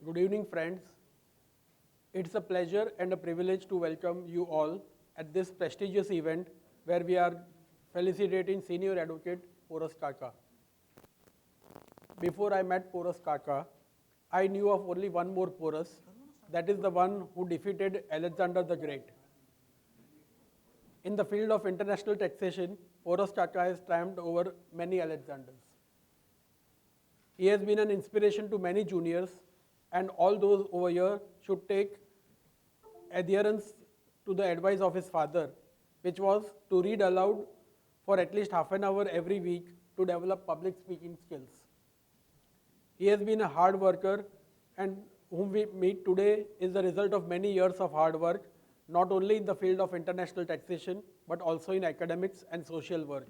Good evening, friends. It's a pleasure and a privilege to welcome you all at this prestigious event where we are felicitating Senior Advocate Porus Kaka. Before I met Porus Kaka, I knew of only one more Porus, that is the one who defeated Alexander the Great. In the field of international taxation, Porus Kaka has triumphed over many Alexanders. He has been an inspiration to many juniors, and all those over here should take adherence to the advice of his father, which was to read aloud for at least half an hour every week to develop public speaking skills. He has been a hard worker, and whom we meet today is the result of many years of hard work, not only in the field of international taxation, but also in academics and social work.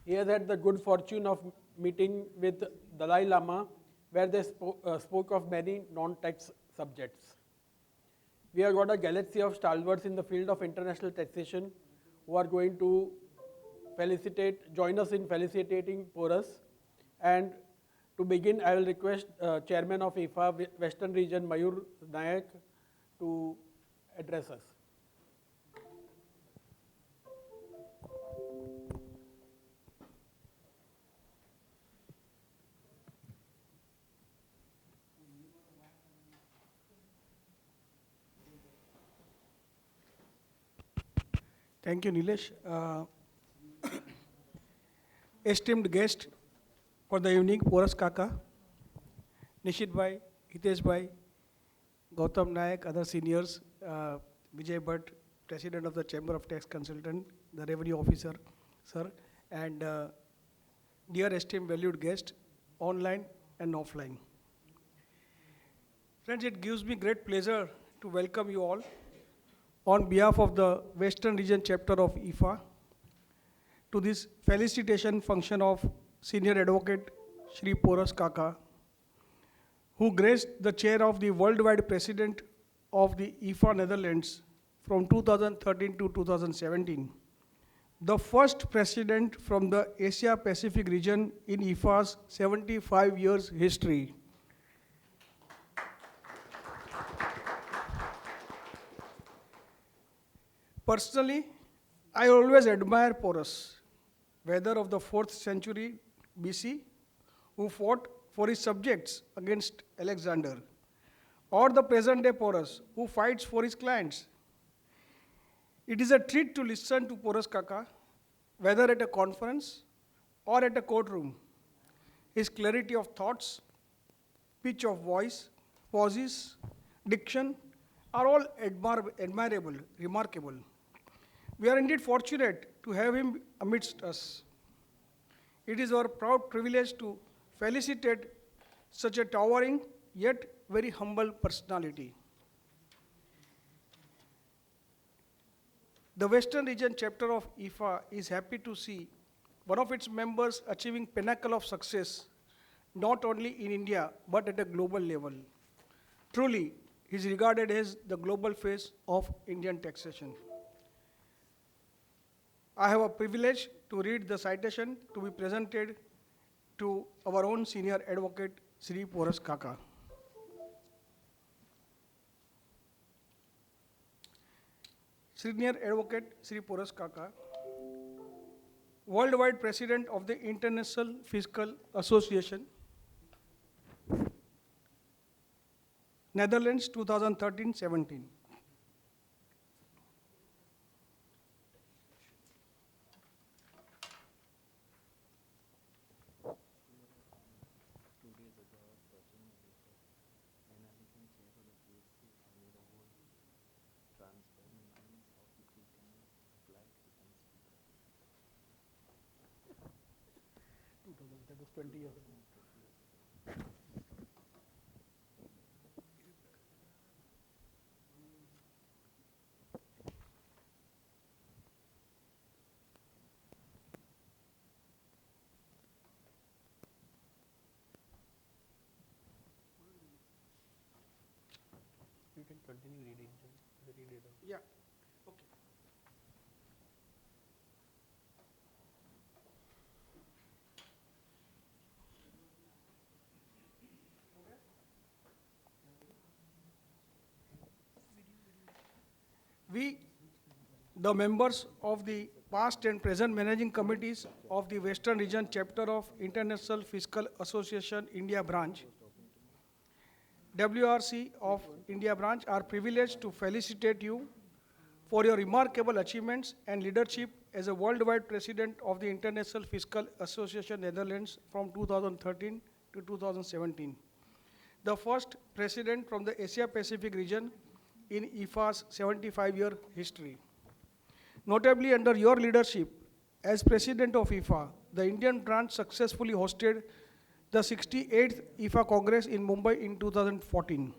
He has had the good fortune of meeting with Dalai Lama, where they spoke of many non-tax subjects. We have got a galaxy of stalwarts in the field of international taxation who are going to join us in felicitating Porus. And to begin, I will request Chairman of IFA Western Region, Mayur Nayak, to address us. Thank you, Nilesh. Esteemed guest for the evening, Porus Kaka, Nishit Bhai, Hitesh Bhai, Gautam Nayak, other seniors, Vijay Bhatt, President of the Chamber of Tax Consultant, the Revenue Officer, sir, and dear esteemed valued guest, online and offline. Friends, it gives me great pleasure to welcome you all on behalf of the Western Region chapter of IFA to this felicitation function of Senior Advocate Shri Porus Kaka, who graced the chair of the worldwide president of the IFA Netherlands from 2013 to 2017, the first president from the Asia Pacific region in IFA's 75 years history. Personally, I always admire Porus, whether of the 4th century BC, who fought for his subjects against Alexander, or the present day Porus, who fights for his clients. It is a treat to listen to Porus Kaka, whether at a conference or at a courtroom. His clarity of thoughts, pitch of voice, pauses, diction are all admirable, remarkable. We are indeed fortunate to have him amidst us. It is our proud privilege to felicitate such a towering yet very humble personality. The Western Region chapter of IFA is happy to see one of its members achieving pinnacle of success, not only in India, but at a global level. Truly, he is regarded as the global face of Indian taxation. I have a privilege to read the citation to be presented to our own senior advocate, Sri Porus Kaka. Senior Advocate Sri Porus Kaka, worldwide president of the International Fiscal Association, Netherlands 2013-17. That was 20 years ago. You can continue reading. Read it out. Yeah. Okay. We, the members of the past and present managing committees of the Western Region chapter of International Fiscal Association India branch, WRC of India branch, are privileged to felicitate you for your remarkable achievements and leadership as a worldwide president of the International Fiscal Association Netherlands from 2013 to 2017. The first president from the Asia Pacific region in IFA's 75-year history. Notably, under your leadership as president of IFA, the Indian branch successfully hosted the 68th IFA Congress in Mumbai in 2014.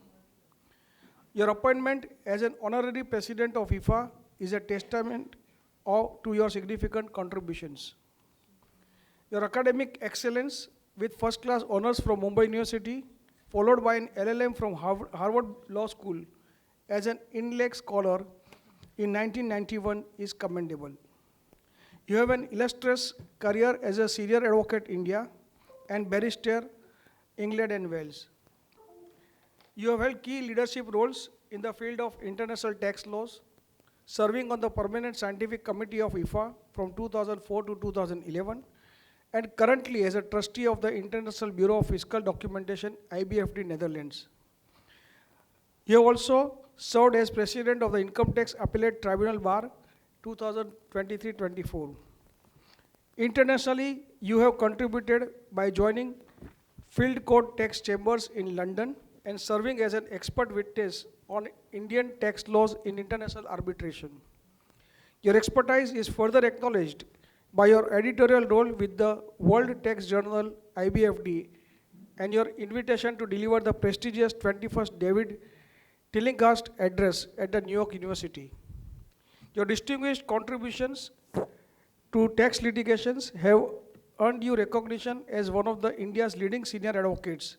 Your appointment as an honorary president of IFA is a testament to your significant contributions. Your academic excellence with first-class honors from Mumbai University, followed by an LLM from Harvard Law School as an intellectual scholar in 1991 is commendable. You have an illustrious career as a senior advocate India and barrister England and Wales. You have held key leadership roles in the field of international tax laws, serving on the Permanent Scientific Committee of IFA from 2004 to 2011, and currently as a trustee of the International Bureau of Fiscal Documentation, IBFD Netherlands. You have also served as president of the Income Tax Appellate Tribunal Bar 2023-24. Internationally, you have contributed by joining Field Court Tax Chambers in London and serving as an expert witness on Indian tax laws in international arbitration. Your expertise is further acknowledged by your editorial role with the World Tax Journal IBFD and your invitation to deliver the prestigious 21st David Tillinghast address at the New York University. Your distinguished contributions to tax litigations have earned you recognition as one of the India's leading senior advocates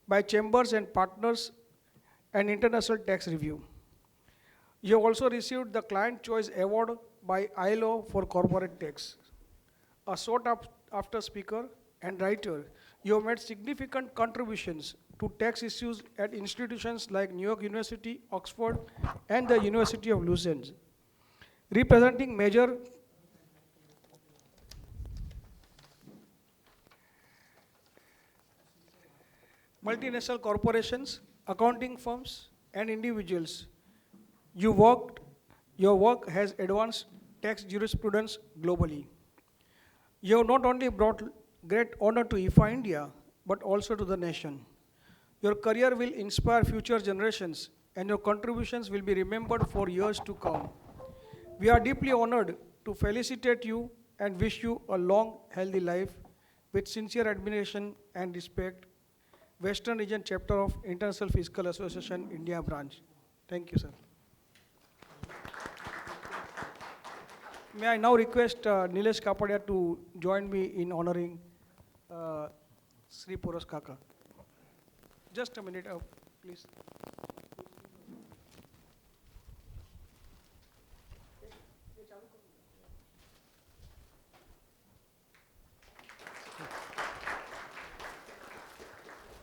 by Chambers and Partners and International Tax Review. You have also received the Client Choice Award by ILO for corporate tax. A sought-after speaker and writer, you have made significant contributions to tax issues at institutions like New York University, Oxford, and the University of Lausanne. Representing major multinational corporations, accounting firms, and individuals, your work has advanced tax jurisprudence globally. You have not only brought great honor to IFA India, but also to the nation. Your career will inspire future generations, and your contributions will be remembered for years to come. We are deeply honored to felicitate you and wish you a long, healthy life with sincere admiration and respect. Western Region Chapter of International Fiscal Association, India branch. Thank you, sir. May I now request Nilesh Kapadia to join me in honoring Sri Porus Kaka. Just a minute, please.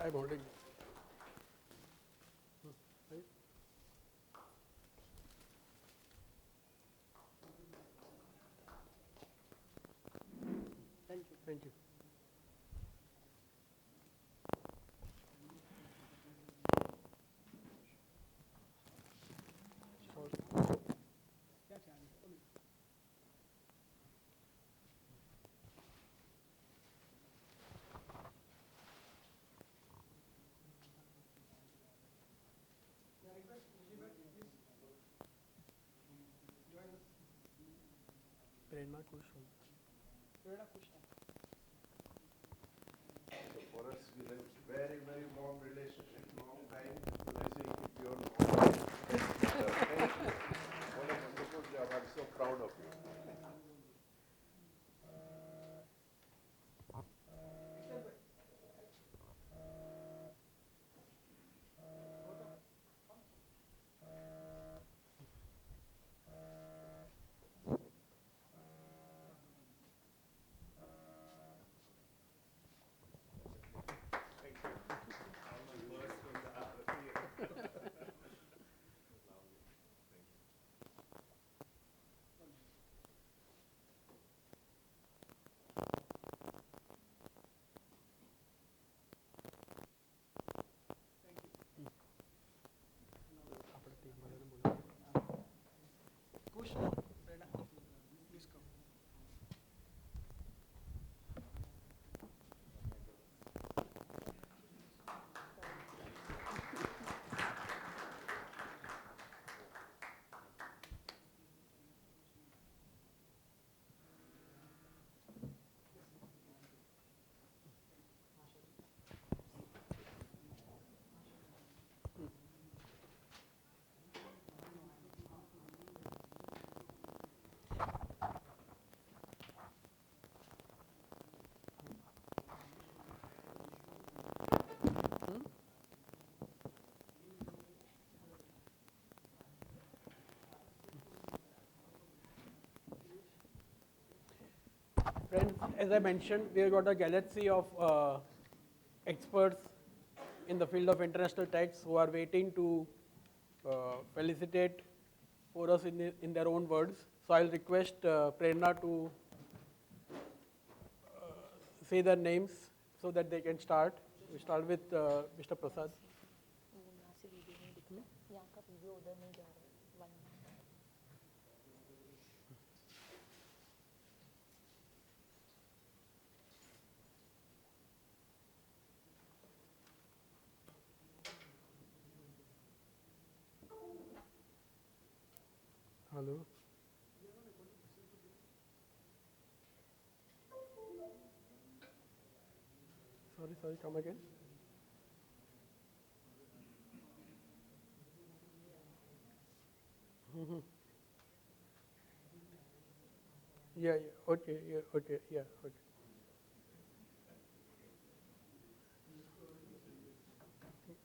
I'm holding. Thank you. Thank you. Prerna Kushal. So for us, we have very, very warm relationship, long time. Blessing with your thank you. What a wonderful job. I'm so proud of you. Friends, as I mentioned, we have got a galaxy of experts in the field of international tax who are waiting to felicitate for us in their own words. So I'll request Prerna to say their names so that they can start. We start with Mr. Prasad. यहाँ से video नहीं दिख रहा, यहाँ का video उधर नहीं जा रहा, one Hello. Sorry, come again. Yeah, okay, okay.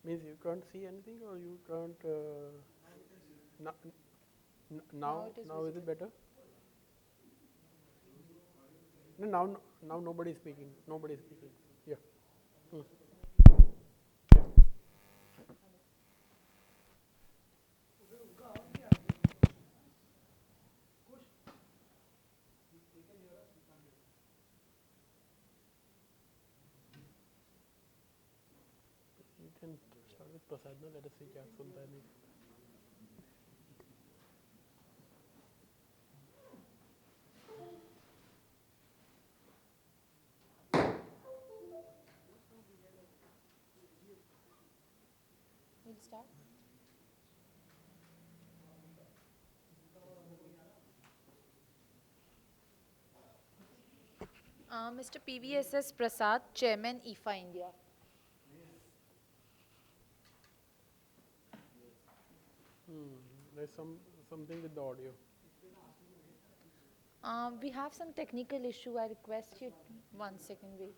Means you can't see anything or you can't, now is it better? No, now nobody is speaking, yeah. Hmm. You can start with Prasad now, let us see क्या सुनता है नहीं. We'll start. Mr. PVSS Prasad, Chairman IFA India. There's something with the audio. We have some technical issue. I request you 1 second wait.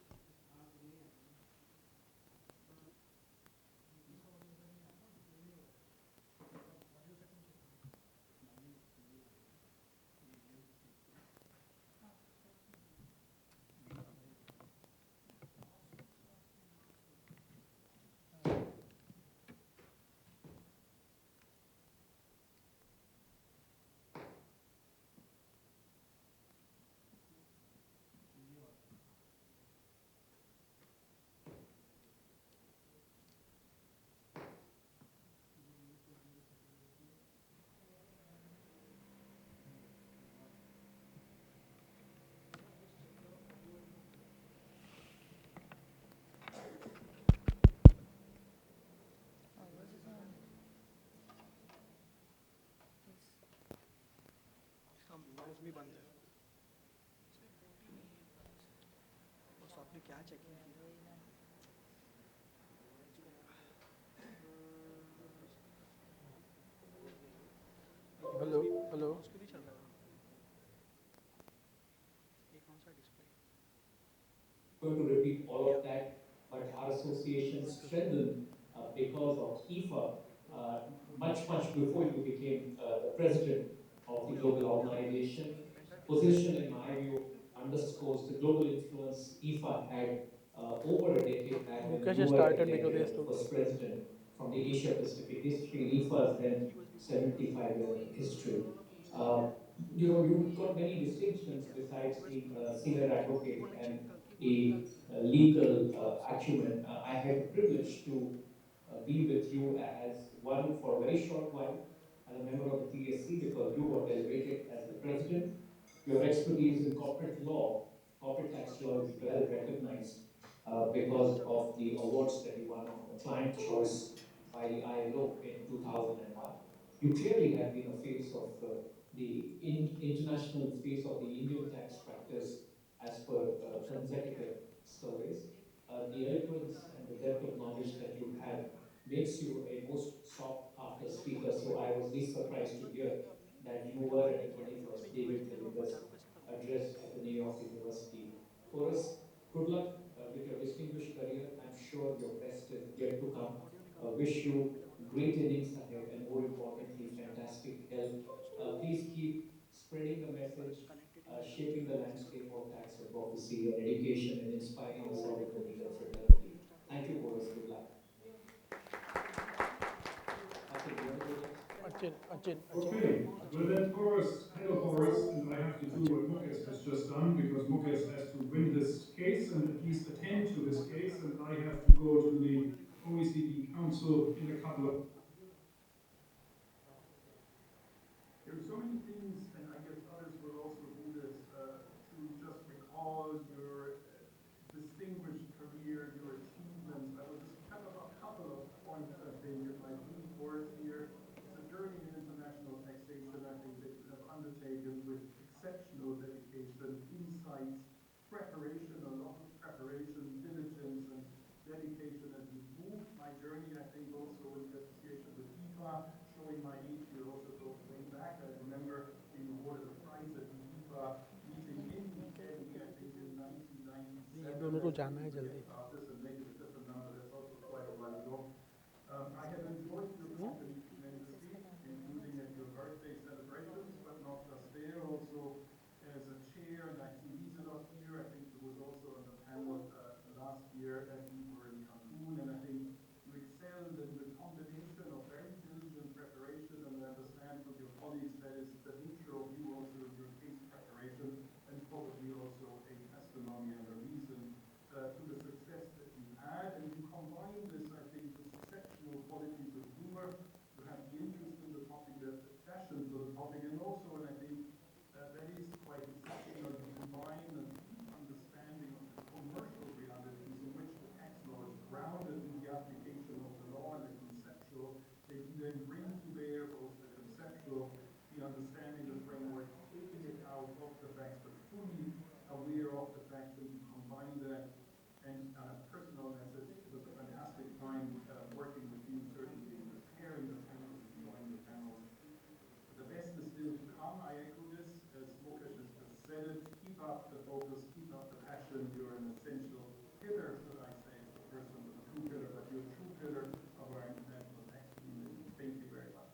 भी बंद है बस आपने क्या चेकिंग किया Hello. उसको नहीं चल रहा ये कौन सा display going to repeat all of that, but our association strengthened because of IFA much before you became the president of the global organization. Position, in my view, underscores the global influence IFA had over a decade back when Mukesh you has were started because elected he has as the to. first president from the Asia Pacific history. IFA's then 75-year history. Uh, you've got many distinctions besides being a senior advocate and a legal acumen. I had the privilege to be with you as one for a very short while as a member of the TSC because you got elevated as the president. Your expertise in corporate law, corporate tax law is well recognized because of the awards that you won on the client choice by the ILO in 2001. You clearly have been a face of the international face of the Indian tax practice as per consecutive surveys. The eloquence and the depth of knowledge that you have makes you a most sought-after speaker. So I was least surprised to hear that you were at the 21st David Kalinga's address at the New York University. Porus, good luck with your distinguished career. I'm sure your best is yet to come. Wish you great innings ahead and more importantly, fantastic health. Please keep spreading the message shaping the landscape of tax advocacy and education and inspiring us all in the legal fraternity. Thank you, Porus. Good luck. Achin, you want to go next? Achin. Okay, well then Porus, hello Porus, and I have to do what Mukesh has just done because Mukesh has to win his case and at least attend to his case, and I have to go to the OECD Council in a couple of. There are so many things, and I guess others will also do this, to just recall your distinguished career, your achievements. I will just cut up a couple of points, I think, if I do Porus here. It's a journey in international taxation, I think, that you have undertaken with exceptional dedication, insights, preparation, a lot of preparation, diligence, and dedication as you move. My journey, I think, also in the association with IFA, showing my age here also goes way back. I remember being awarded a prize at the IFA meeting in Italy, I think in 1997. ये दोनों को जाना है जल्दी. This and maybe a different number, that's also quite a while ago. I have enjoyed your company tremendously, including at your birthday celebrations, but not just there, also as a chair, and I see Lieselot here. I think it was also on the panel last year at we were in Cancun, and I think you excelled in the combination of very diligent preparation, and I understand from your colleagues that is the nature of you also in your case preparation, and probably also a testimony and a reason to the success that you had. And you combine this, I think, with exceptional qualities of humor. You have the interest in the topic, the passion for the topic, and also, and I think that is quite exceptional, you combine a deep understanding of the commercial realities in which the tax law is grounded in the application of the law and the conceptual, that you then bring to bear both the conceptual, the understanding, the framework, taking it out of the facts, but fully aware of the facts, and you combine that. And on a personal message, it was a fantastic time working with you, certainly preparing the panels, enjoying the panels. The best is still to come. I echo this, as Mukesh has just said it. Keep up the focus, keep up the passion. You're an essential pillar, should I say, as the person with a true pillar, but you're a true pillar of our international tax community. Thank you very much.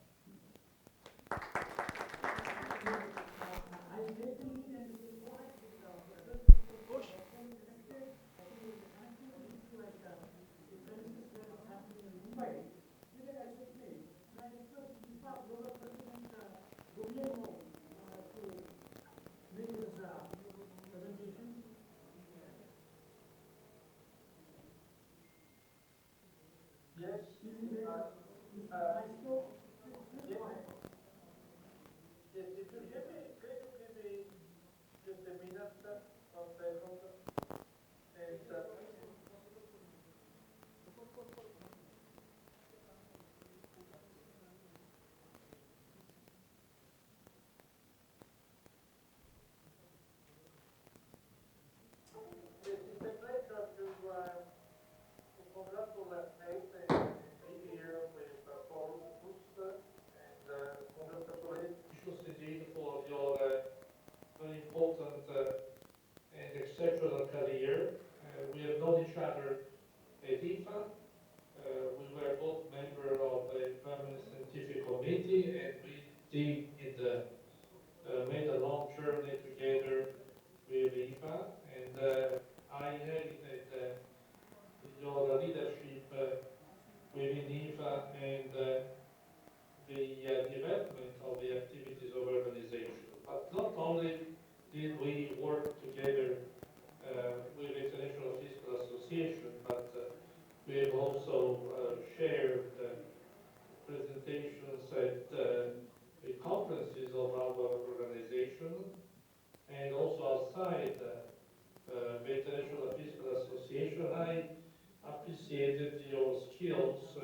And exceptional career. We have known each other at IFA. We were both members of a permanent scientific committee, and we did made a long journey together with IFA. And I inherited your leadership within IFA and the development of the activities of organization. But not only did we work together with the International Fiscal Association, but we have also shared presentations at the conferences of our organization, and also outside the International Fiscal Association. I appreciated your skills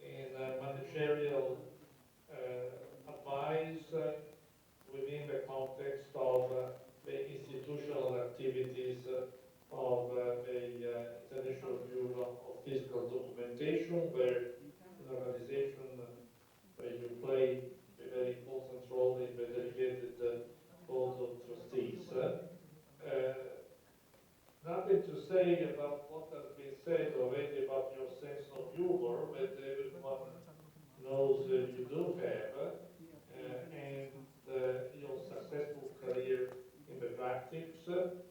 in managerial advice within the context of the institutional activities of the International Bureau of Fiscal Documentation, where an organization where you play a very important role in the delegated board of trustees. Nothing to say about what has been said already about your sense of humor, but everyone knows you do have, and your successful career transcripts.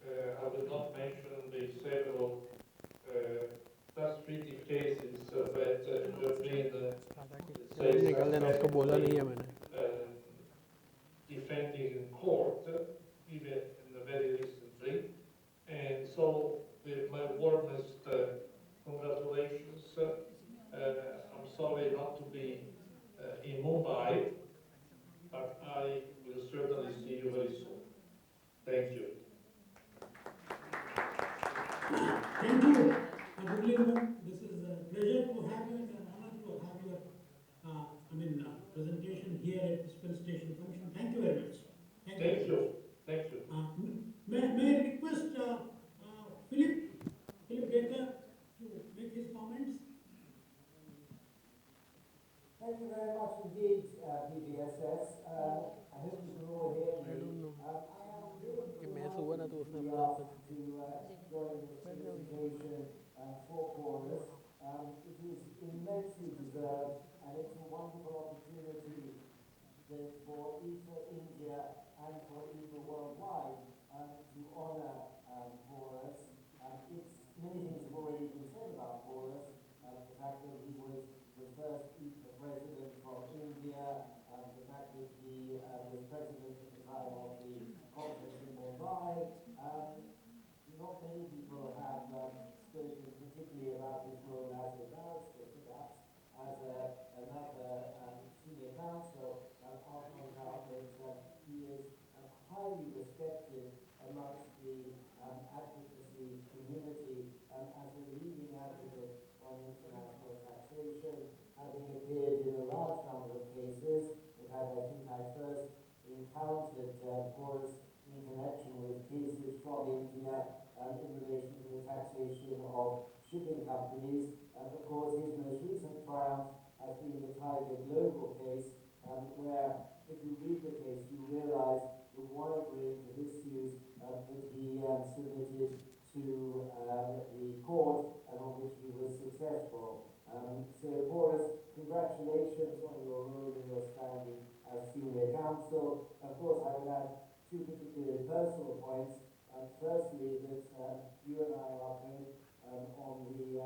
I will not mention the several plus treaty cases that you have been, निकाल देना, उसको बोला नहीं है मैंने. defending in court, even in the very recently. And so, with my warmest congratulations. I'm sorry not to be in Mumbai, but I will certainly see you very soon. Thank you. Thank you, Abdullah. This is a pleasure to have you and an honor to have your presentation here at this Felicitation function. Thank you very much. Thank you. Thank you. May I request Philip Baker to make his comments? Thank you very much indeed, PBSS. I hope you can all hear me. I don't know. I am really कि मैं सुबह ना तो उसने to अपना join this presentation for Porus. It is immensely deserved, and it's a wonderful opportunity for IFA India and for IFA worldwide to honor Porus. Many things have already been said about Porus. The fact that he was the first IFA president from India, the fact that he was president at the time of the conference in Mumbai. Not many people have spoken particularly about his role as a barrister, perhaps as another senior counsel. I'll point out that he is highly respected amongst the advocacy community as a leading advocate on international taxation, having appeared in a large number of cases. In fact, I think I first encountered Porus in connection with cases from India in relation to the taxation of shipping companies. Of course, his most recent triumph has been the Tiger Global case, where if you read the case, you realize the wide range of issues that he submitted to the court and on which he was successful. So, Porus, congratulations on your role and your standing as senior counsel. Of course, I would add two particular personal points. Firstly, that you and I are both on the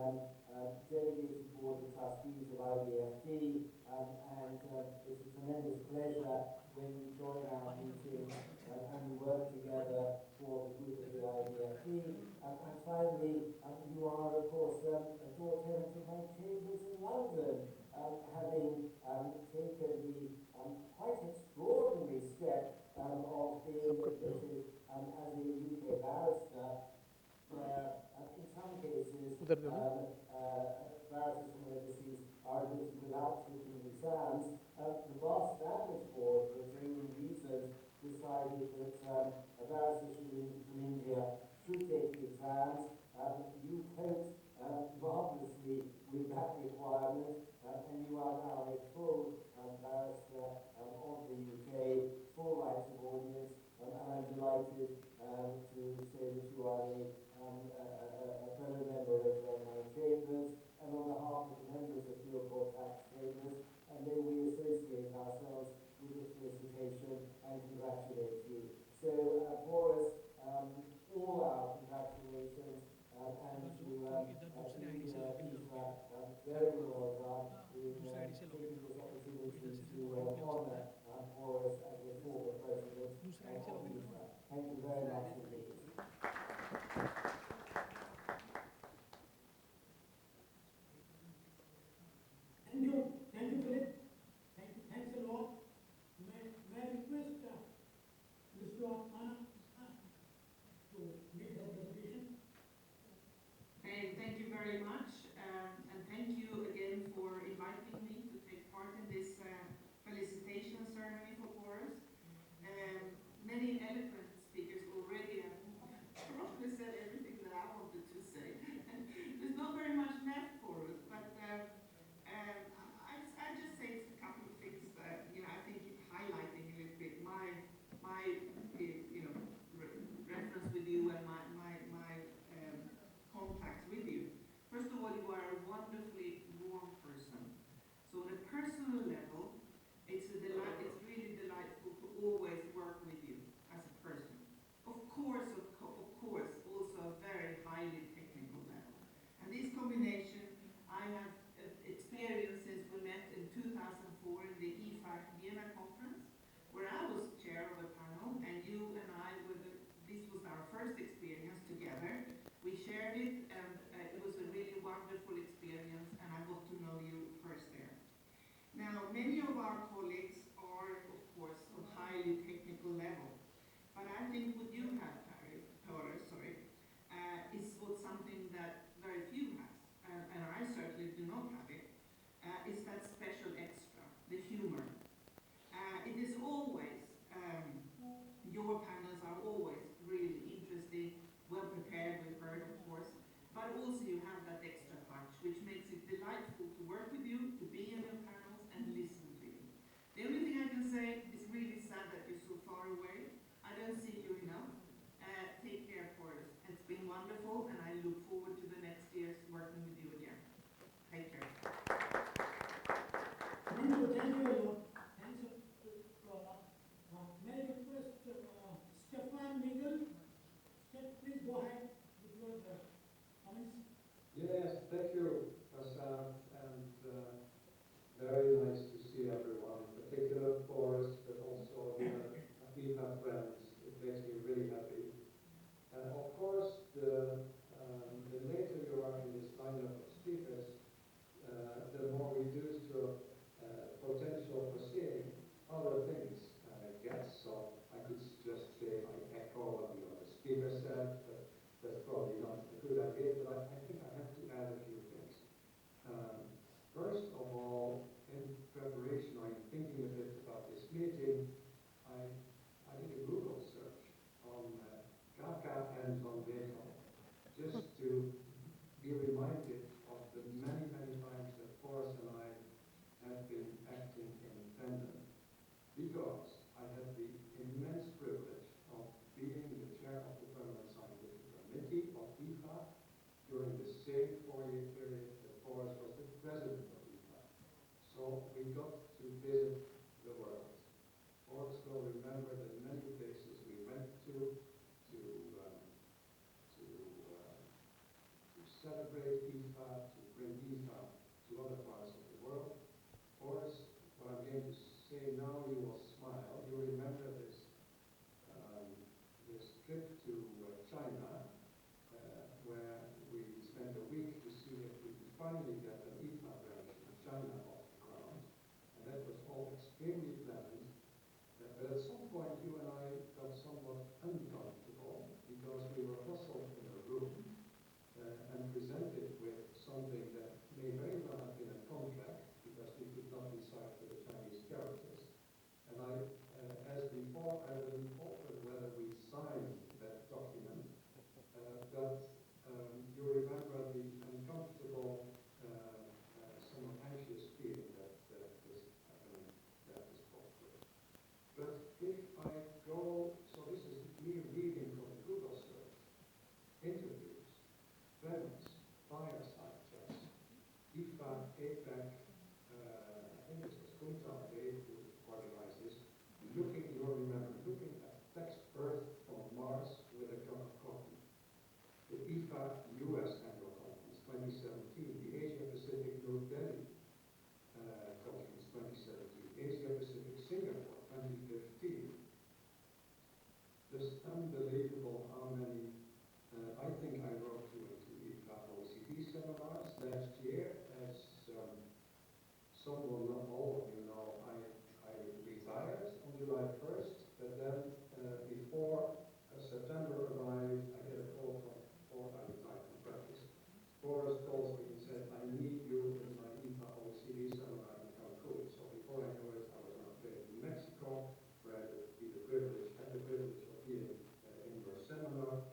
delegated board of trustees of IBFT, and it's a tremendous pleasure when we join our meetings and we work together for the good of the IBFT. And finally, you are, of course, a door tenant of my chambers in London, having taken the quite extraordinary step of being admitted as a UK barrister, where in some cases barristers from overseas are admitted without taking exams. The Bar Standards Board, for its own reasons, decided that a barrister from India should take the exams. You coped marvelously with that requirement, and you are now a full barrister of the UK, full rights of audience, and I'm delighted to say that you are a fellow member of my chambers, and on behalf of the members of your court tax chambers, and may we associate ourselves with this felicitation and congratulate you. So, Porus, all our congratulations, and to very well done in taking this opportunity to honor Porus as the former president of IFA. Thank you very much indeed. Thank you, Philip. Thanks a lot. May I request Mr. Anna to make her presentation? Okay, thank you very much, and thank you again for inviting me to take part in this felicitation ceremony for Porus. many of our colleagues are, of course, of highly technical level. But I think what you have, Porus, is what something that very few have, and I certainly do not have it, is that special extra, the humor. It is always, your panels are always really interesting, well prepared, we've heard, of course, but also you have that extra punch, which makes it delightful to work with you, to be in your panels, and listen to you. The only thing I can say is really sad that you're so far away. I don't see you enough. Take care, Porus. It's been wonderful, and I look forward to the next years working with you again. Take care. Thank you a lot. Thanks a lot. May I request Stefan Miguel? Please go ahead with your comments. Yes, thank you, Prasad, and very nice to see everyone, in particular Porus, but also the IFA friends. It makes me really happy. Of course, the later you are in this lineup of speakers, the more reduced your potential for seeing other things gets. So I could just say I echo what the other speaker said, but that's probably not a good idea, but I think I have to add a few things. First of all, in preparation or in thinking a bit about this meeting, I did a Google search on Kaka and on Beethoven, just to be reminded of the many, many times that Porus and I have been acting in tandem, because I had the immense privilege of being the chair of the Permanent Scientific Committee of IFA during the same 4-year period that Porus was the president of IFA. So we got to visit the world. Porus will remember the many places we went to celebrate IFA, to bring IFA to other parts of the world. Porus, what I'm going to say now, you will smile. You remember this trip to China, where we spent a week to see if we could finally get an IFA branch in China off the ground. And that was all extremely pleasant. But at some point, you and I got somewhat uncomfortable because we were hustled in a room and presented with something that may very well have been a contract, because we could not decipher the Chinese characters. And as before, I wasn't offered whether we signed that document, but you remember the uncomfortable, somewhat anxious feeling that was happening at this point. But if I go, so this is me reading from the Google search, interviews, demos, fireside chats, IFA, APEC, I think this was Kuntal Dave who organized this, looking at text Earth from Mars with a cup of coffee. The IFA US Annual Conference 2017, the Asia Pacific New Delhi Conference 2017, Asia Pacific Singapore 2015. Just unbelievable how many, I think I wrote to IFA OECD seminars last year. As some will not, all of you know, I retired on July 1st, but then before September arrived, I get a call before I retired from practice. Porus calls me and said, I need you in my IFA OECD seminar in Cancun. So before I knew it, I was on a plane to Mexico, where I had the privilege of being in your seminar.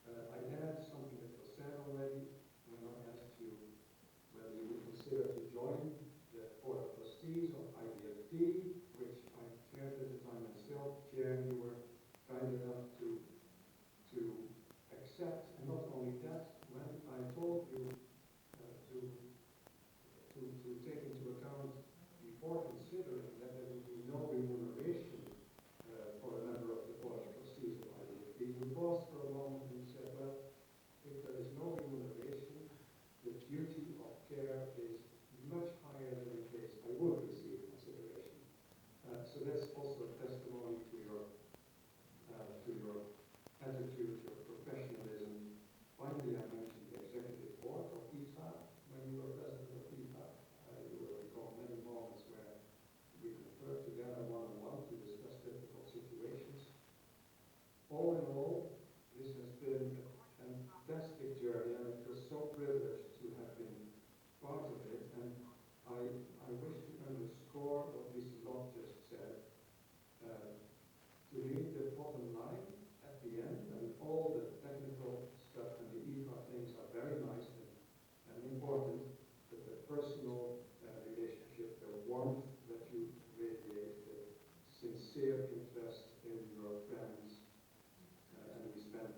I had something that was said already when I asked you whether you would consider to join the Board of Trustees of IDFD, which I chaired at the time and still chair. You were kind enough to accept, and not only that, when I told you to take into account before considering that there would be no remuneration for a member of the Board of Trustees of IDFD, you paused for a moment and said, well, if there is no remuneration, the duty of care is much higher than the case I would receive consideration. So that's also a testimony to your attitude, your professionalism. Finally, I mentioned the executive part of it, and I wish to underscore what Mr. Locke just said. To me, the bottom line at the end, and all the technical stuff and the IFA things are very nice and important, but the personal relationship, the warmth that you radiate, the sincere interest in your friends, and we spent,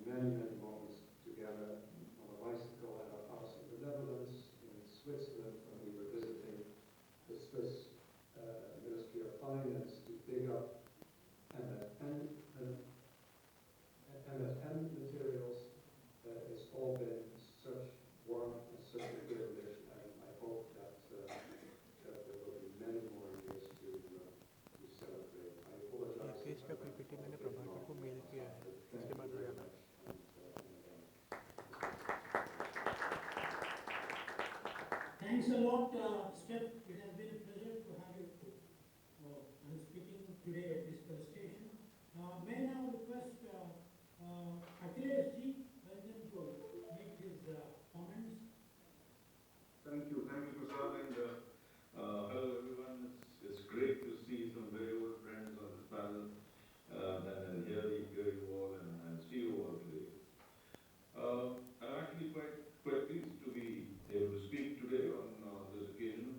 many moments together on a bicycle at our house in the Netherlands, in Switzerland, when we were visiting the Swiss Ministry of Finance to dig up MFN materials. It's all been such warmth and such a privilege, and I hope that there will be many more years to celebrate. I apologize. Case का PPT मैंने प्रभाकर को mail किया है, इसके बाद में आना। Thanks a lot, Steph. It has been a pleasure to have you and speaking today at this Felicitation. May I now request Akhilesh ji Ranjan to make his comments. Thank you, Prasad, and hello everyone. It's great to see some very old friends on this panel, and hear you all and see you all today. I'm actually quite pleased to be able to speak today on this occasion,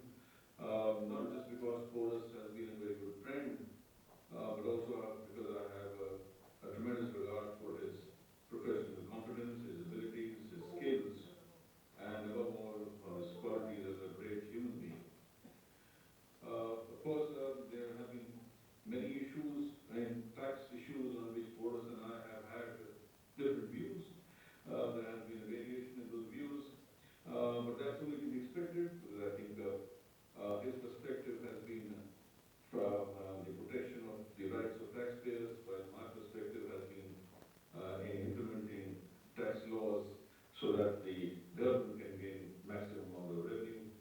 not just because Porus has been a very good friend, but also because I have a tremendous regard for his professional competence, his abilities, his skills, and above all, his qualities as a great human being. Of course, there have been many issues and tax issues on which Porus and I have had different views. There has been a variation in those views, but that's only to be expected, because I think his perspective has been from the protection of the rights of taxpayers, while my perspective has been in implementing tax laws so that the government can gain maximum amount of revenue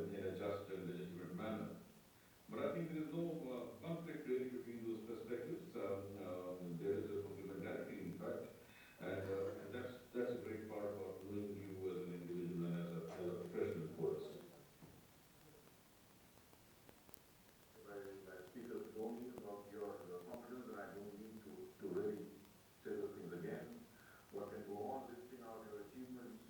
in a just and legitimate manner. But I think there is no conflict really between those perspectives. There is a complementarity, in fact, and that's a great part about knowing you as an individual and as a professional Porus. Speakers told me about your confidence, and I don't need to really say those things again. What can go on listing out your achievements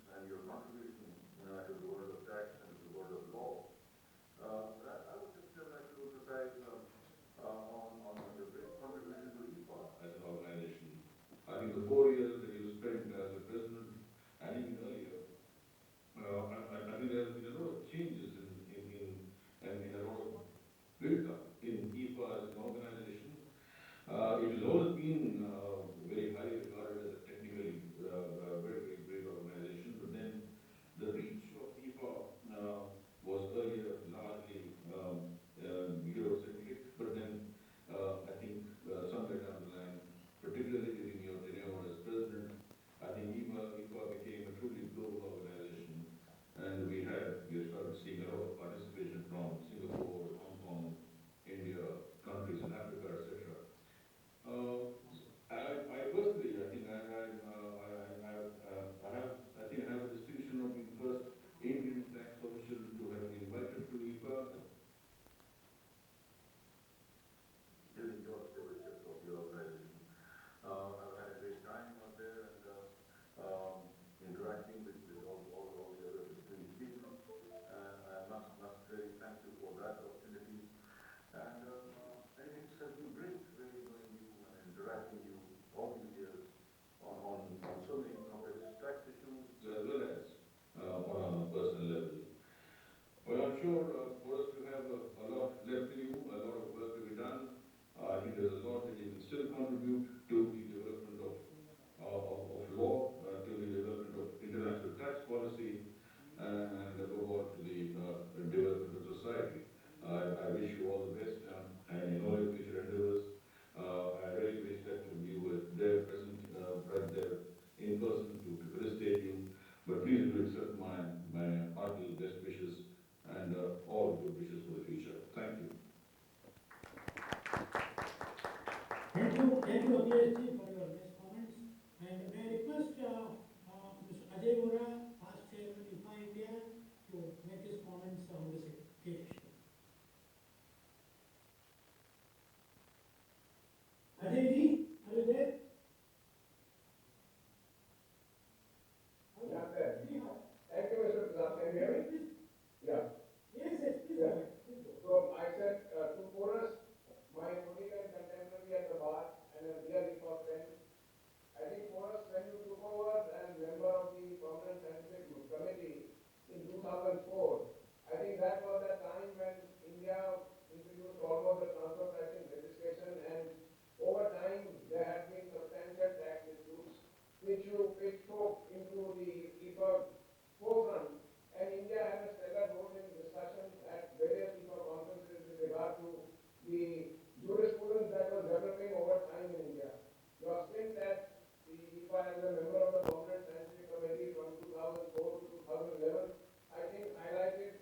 issue which spoke into the IFA forefront, and India had a stellar role in discussions at various IFA conferences with regard to the jurisprudence that was developing over time in India. Your stint at the IFA as a member of the Permanent Scientific Committee from 2004 to 2011, I think highlighted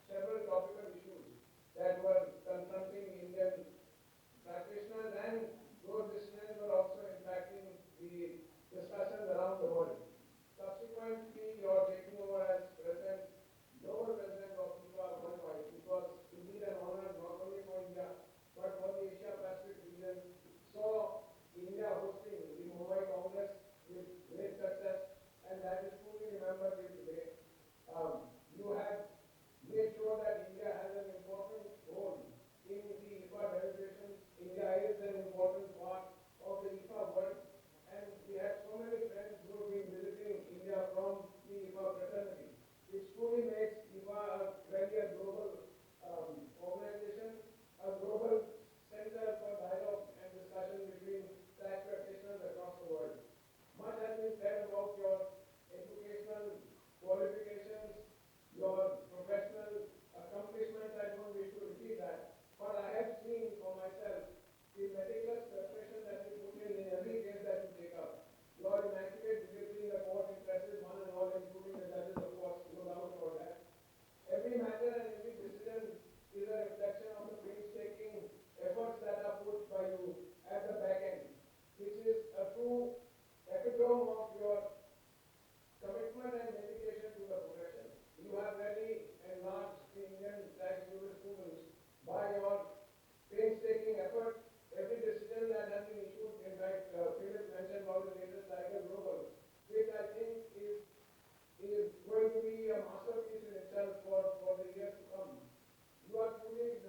several topical issues that were confronting Indian practitioners, and those decisions were also impacting the discussions around the world. Subsequently, your taking over as President, Global President of IFA worldwide, it was indeed an honor not only for India but for the Asia Pacific region. Saw India hosting the Mumbai Congress with great success, and that is truly remembered till today. You have made sure that India has an important role in the IFA deliberations. India is an important part of the IFA world, and we have so many friends who have been visiting India from the IFA fraternity, which truly makes IFA a very global organization, a global center for dialogue and discussion between tax practitioners across the world. Much has been said about your educational qualifications, your professional accomplishments. I don't wish to repeat that, but I have seen for myself the meticulous preparation that you put in every case that you take up. Your immaculate delivery in the court impresses one and all, including the judges, of course, no doubt about that. Every matter and every decision is a reflection of the painstaking efforts that are put by you at the back end, which is a true epitome of your commitment and dedication to the profession. You have really enlarged the Indian tax jurisprudence by your painstaking effort. Every decision that has been issued, in fact, Philip mentioned about the latest Tiger Global, which I think is going to be a masterpiece in itself for the years to come. You are truly,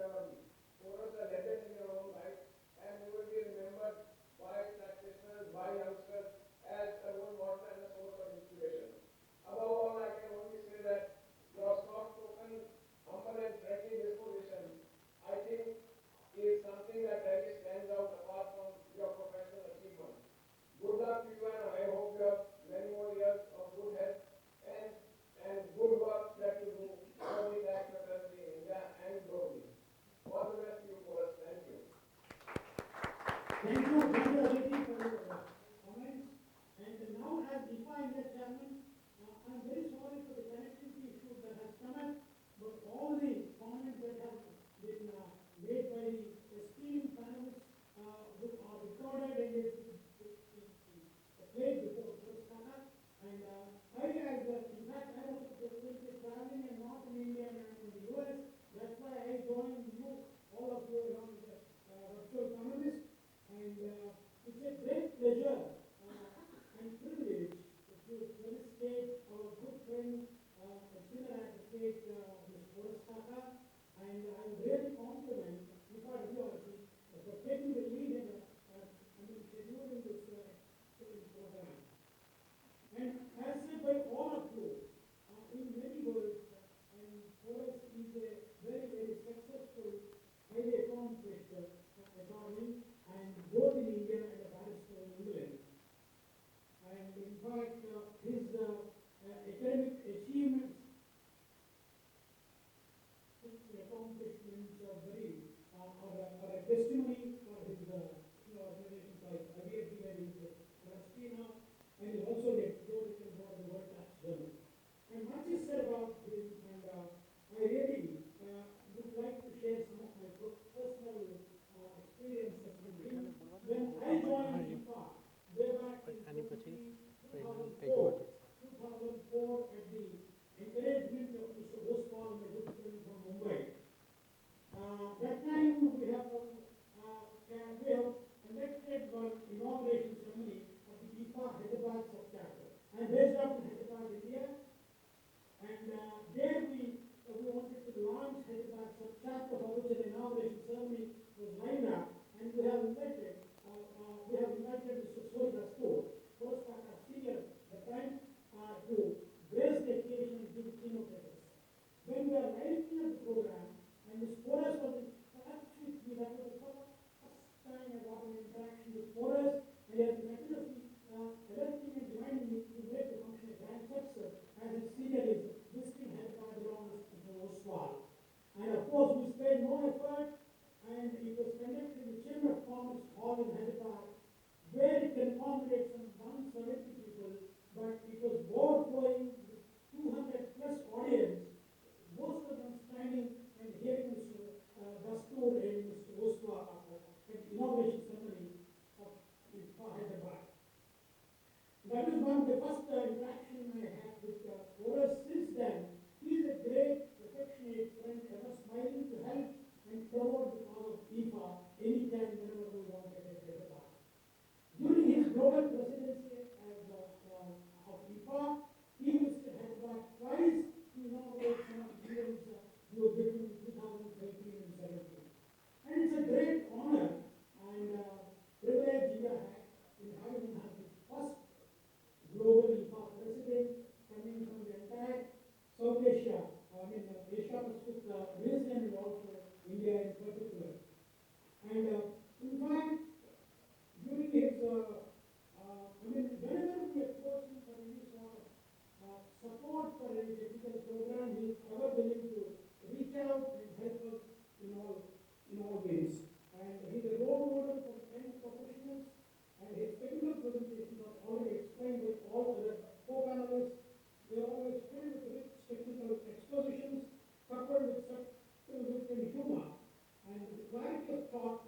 Porus, a legend in your own right, and you will be remembered by practitioners, by youngsters, as a role model and a source of inspiration. Above all, I can only say that your soft-spoken, humble and friendly disposition, I think, is something that really stands out apart from your professional achievements. Good luck to you, and I hope you have many more years of good health and good work that you do for the tax fraternity in India and globally. All the best to you, Porus. Thank you. Thank you, Aditi, for your comments. And now, as IFA India Chairman, I'm very sorry for the connectivity issue that has come up, but all the comments that have been made by the esteemed panelists are recorded and it's played before Kaka. And I, in fact, I was traveling and not in India and in the US. That's why I joined you, all of you, along with the virtual panelists. And it's a great pleasure and privilege to felicitate our good friend, senior advocate, Ms. Porus Kaka, and I really compliment IFA WRC for taking the lead in scheduling this program. And as said by all of you, in many words, and Porus is a very, very successful, highly accomplished attorney, and both in India and a barrister in England. And in fact, his academic achievements, accomplishments are very are a testimony for his organizations like IFA, where he is a trustee now, and is also the theoretical board of the World Tax Journal. And much is said about him, and I really would like to share some of my personal experiences with him. When I joined IFA, way back in 2004 at the from the first interaction I had with Porus, since then, he is a great, affectionate friend, ever smiling to help and promote the cause of IFA anytime, whenever we want to get a part. During his global presidency as of IFA, he visited Hyderabad twice to inaugurate some of the events we were getting in 2013 and 17. And it's a great honor and privilege we have had in having him as the first global IFA president coming from the entire South Asia, Asia Pacific region and also India in particular. And in fact, during his, whenever we approach him for any sort of support for any technical program, he is ever willing to reach out and help us in all ways. And he is a role model for the young professionals, and his technical presentations are already explained by all other co-panelists. They are always filled with rich technical expositions, coupled with subtle wit and humor, and the clarity of thought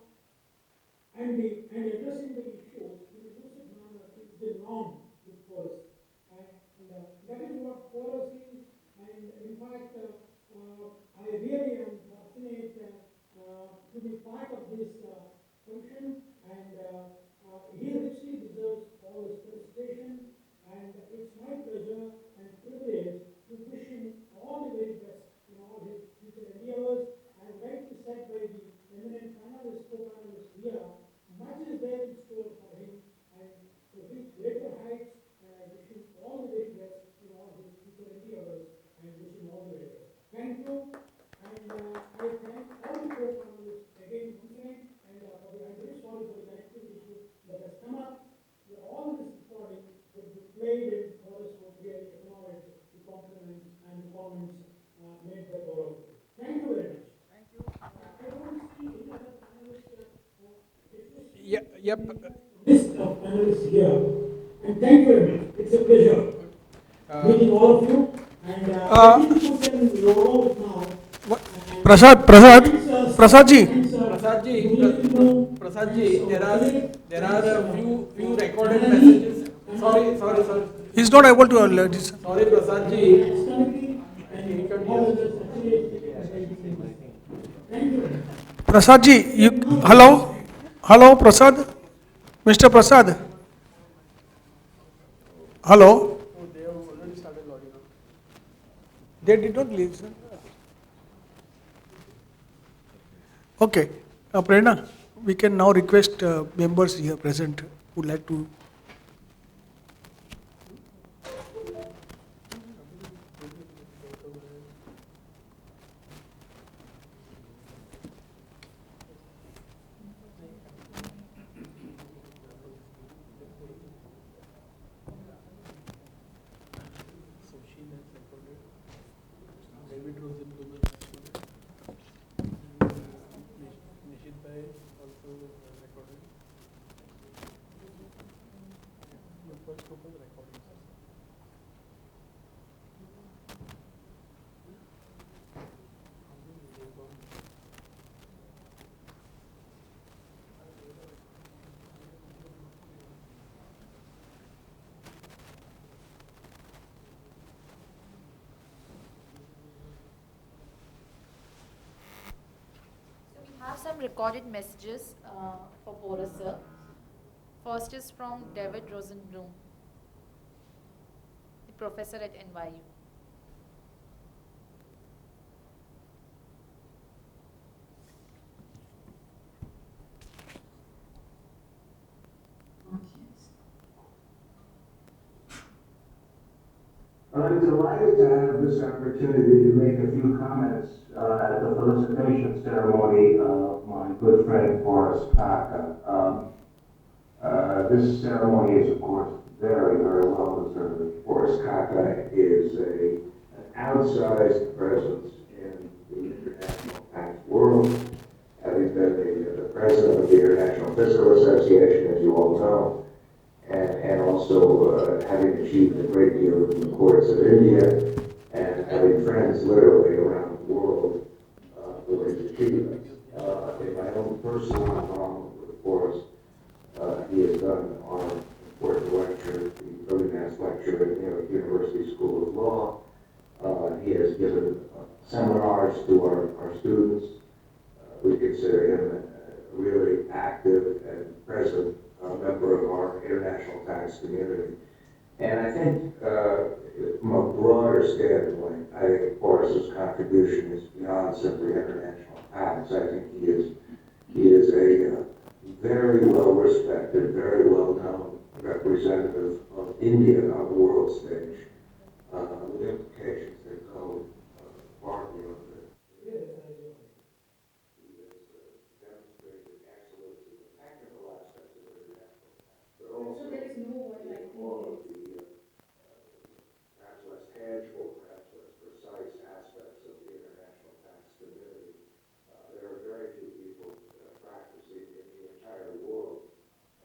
and addressing the issues in a lucid manner is the norm with Porus. And that is what Porus is. And in fact, I really am fortunate to be part of this function. And he richly deserves all his felicitation. And it's my pleasure and privilege to wish him all the very best in all his future endeavors. As rightly said by the eminent panelists, co-panelists here, much is there in store for him and to reach greater heights, and I wish him all the very best in all his future endeavors and wish him all the very best. Thank you, and I thank all the co-panelists again once again, and I'm very sorry for the connectivity issue that has come up. All this recording would be played in Porus would really acknowledge the compliments and the comments made by all of you. Thank you very much. Thank you. I don't see any other panelists. Yep. List of panelists here. And thank you very much. It's a pleasure meeting all of you. And I think you can roll out now. Prasadji, there are a few recorded messages. Sorry. He's not able to listen. Sorry, Prasadji. Prasadji, hello, Prasad, Mr. Prasad. Hello. Oh, they have already started logging out. They did not listen. Okay, Prerna, we can now request members here present who would like to. Some recorded messages for Porus sir. First is from David Rosenblum, the professor at NYU. I'm delighted to have this opportunity to make a few comments at the felicitation ceremony of my good friend Porus Kaka. This ceremony is, of course, very, very well deserved. Porus Kaka is an outsized presence in the international tax world, having been the president of the International Fiscal Association, as you all know, and also having achieved a great deal in the courts of India and having friends literally around the world for his achievements. In my own personal involvement with Porus, he has done our important lecture, the Brilliant lecturer at New York University School of Law. He has given seminars to our students. We consider him a really active and present member of our international tax community. And I think from a broader standpoint, I think Porus's contribution is beyond simply international tax. I think he is a very well respected, very well known representative of India on the world stage, with implications that go far beyond that. He has demonstrated excellence in the technical aspects of international tax, but also there is no one like all of the perhaps less tangible, perhaps less precise aspects of the international tax community. There are very few people practicing in the entire world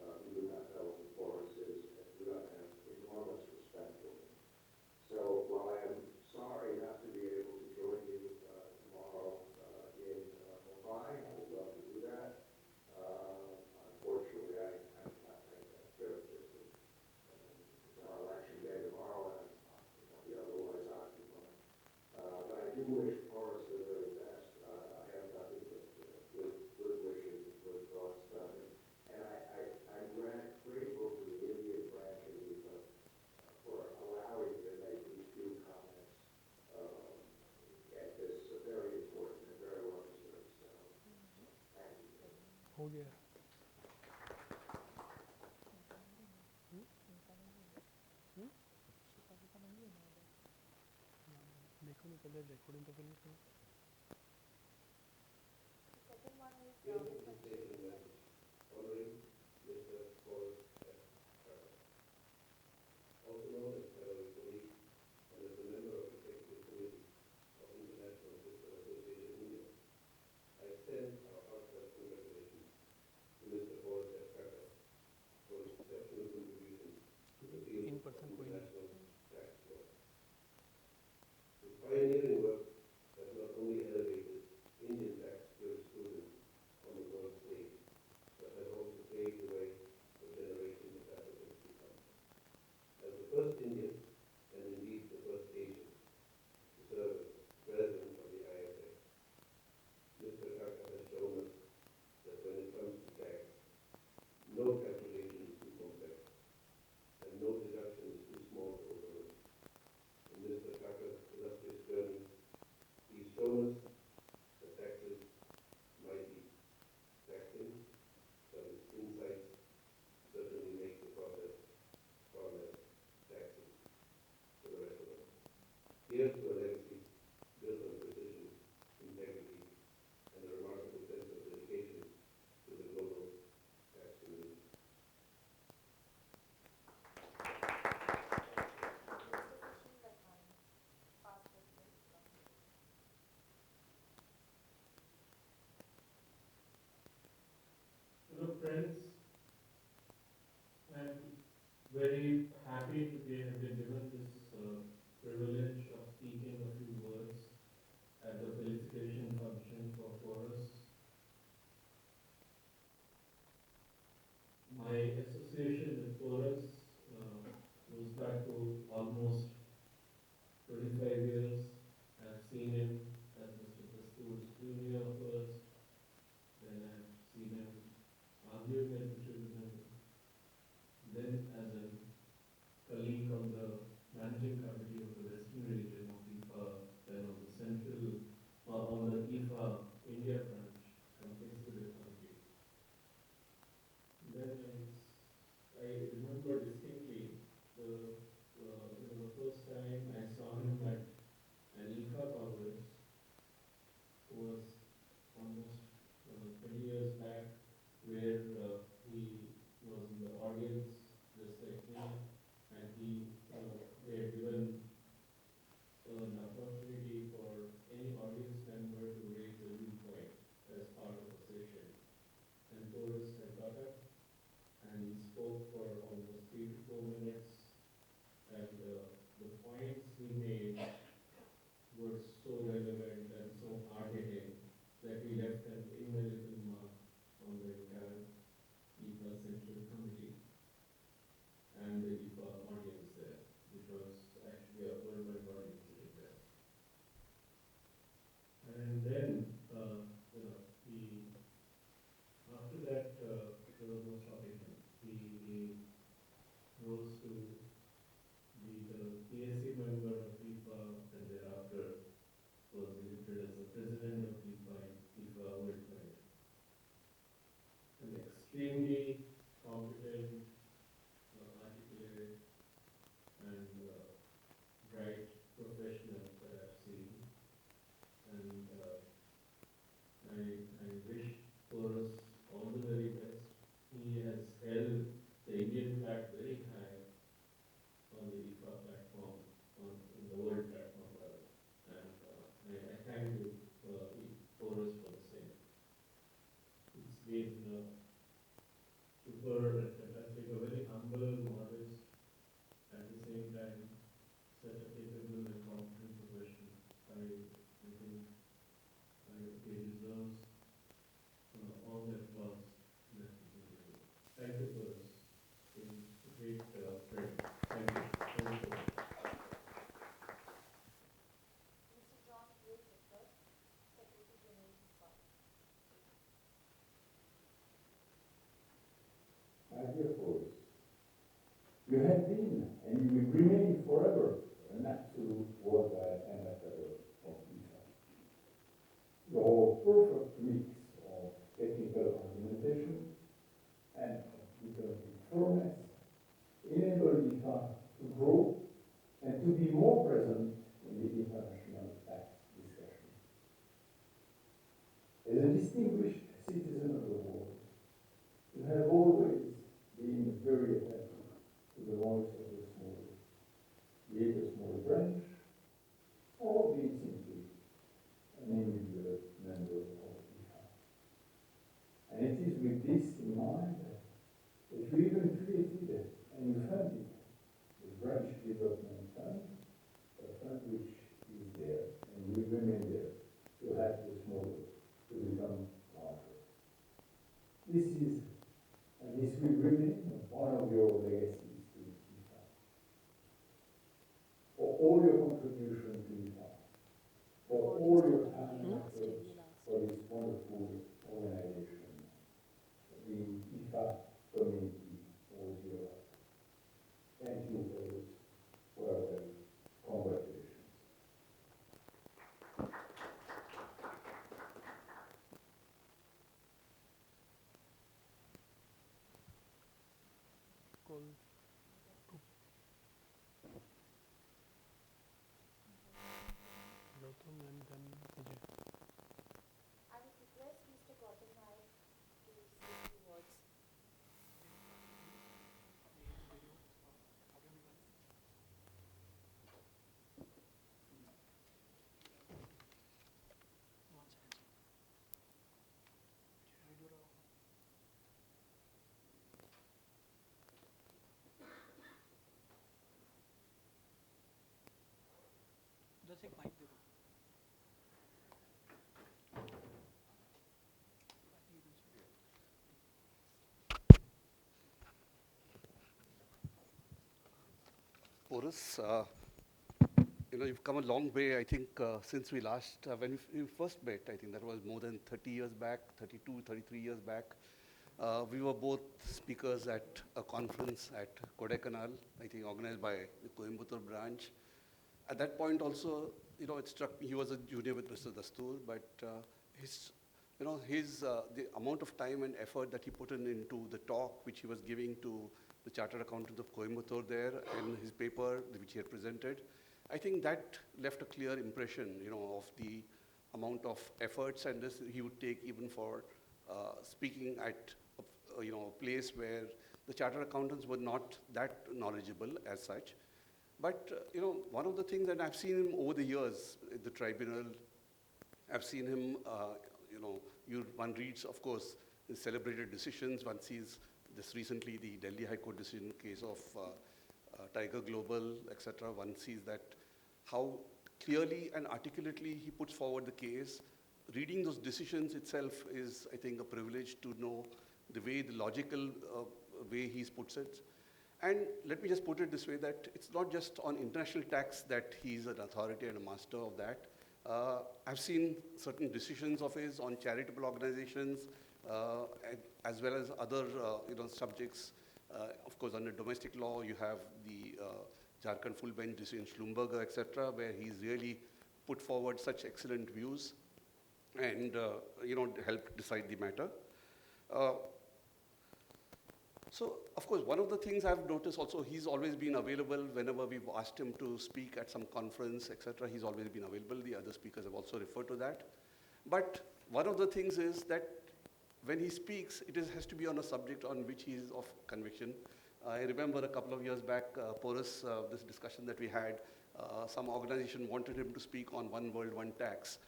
who do not know who Porus is and do not have enormous respect for him. So while I am sorry not to be able to join you tomorrow in Mumbai, I would love to do that. Unfortunately, I cannot make that trip. It's our election day tomorrow, and I'll be otherwise occupied. But I do wish Porus the very best. I have nothing but good wishes and good thoughts about him. And I'm grateful to the Indian branch of IFA for allowing me to make these few comments at this very important and very well-deserved ceremony. Thank you. हो गया देखो ना पहले recording तो करनी चाहिए Honoring Mr. Porus F. Kaka, also known as fellow colleague and as a member of the Executive Committee of International Fiscal Association India. I extend our heartfelt congratulations to Mr. Porus F. Kaka for his exceptional contribution to the field of international tax law. His pioneering work has not only elevated Indian tax jurisprudence on the world stage, but has also paved the way for generations of applicants to come. As the first Indian, and indeed the first Asian, to serve as president of the IFA, Mr. Kaka has shown us that when it comes to tax, no calculation is too complex, and no deduction is too small to overlook. In Mr. Kaka's illustrious journey, he's shown us that taxes might be taxing, but his insights certainly make the process far less taxing for the rest of us. Here's to a legacy built on precision, integrity, and a remarkable sense of dedication to the global tax community. Hello friends, I'm very happy to have been given this privilege of speaking a few words at the felicitation function for Porus. My association with Porus goes back to almost 25 years. I've seen him as Mr. Dastoor's junior first, then I've seen him arguing at the tribunal, then as a colleague on the managing committee of the Western region of IFA, then on the central, on the IFA India branch, Felicitated. Then I remember distinctly the first have been, and you will remain forever, an absolute worldwide ambassador of IFA. Your perfect mix of technical argumentation and diplomatic firmness enable IFA to grow and to be more present in the international tax discussion. As a distinguished citizen of the world, you have always been very attentive to the voice of the small, be it a small branch, or be it simply an individual member of IFA. And it is with this in mind that you even created and you funded the branch development fund, a fund which is there and will remain there to help the smaller to become larger. This is, and this will remain one of your legacies to IFA. For all your contribution to IFA, for all your time and efforts for this wonderful organization, the IFA community owes you a lot. Thank you for this. Well done. Congratulations. I would request Mr. Gautam Naik to say a few words. Porus, you've come a long way, I think, since we last, when we first met, I think that was more than 30 years back, 32, 33 years back. We were both speakers at a conference at Kodaikanal, I think organized by the Coimbatore branch. At that point also, it struck me, he was a junior with Mr. Dastoor, but the amount of time and effort that he put into the talk which he was giving to the Chartered Accountant of Coimbatore there and his paper which he had presented, I think that left a clear impression, of the amount of efforts and this he would take even for speaking at a place where the Chartered Accountants were not that knowledgeable as such. But one of the things that I've seen him over the years at the tribunal, I've seen him, one reads, of course, his celebrated decisions. One sees this recently, the Delhi High Court decision case of Tiger Global, etc. One sees that how clearly and articulately he puts forward the case. Reading those decisions itself is, I think, a privilege to know the way, the logical way he puts it. And let me just put it this way, that it's not just on international tax that he's an authority and a master of that. I've seen certain decisions of his on charitable organizations, as well as other subjects. Of course, under domestic law, you have the Jharkhand full bench decision, Schlumberger, etc., where he's really put forward such excellent views and helped decide the matter. So, of course, one of the things I've noticed also, he's always been available whenever we've asked him to speak at some conference, etc. He's always been available. The other speakers have also referred to that. But one of the things is that when he speaks, has to be on a subject on which he is of conviction. I remember a couple of years back, Porus, this discussion that we had, some organization wanted him to speak on one world, one tax.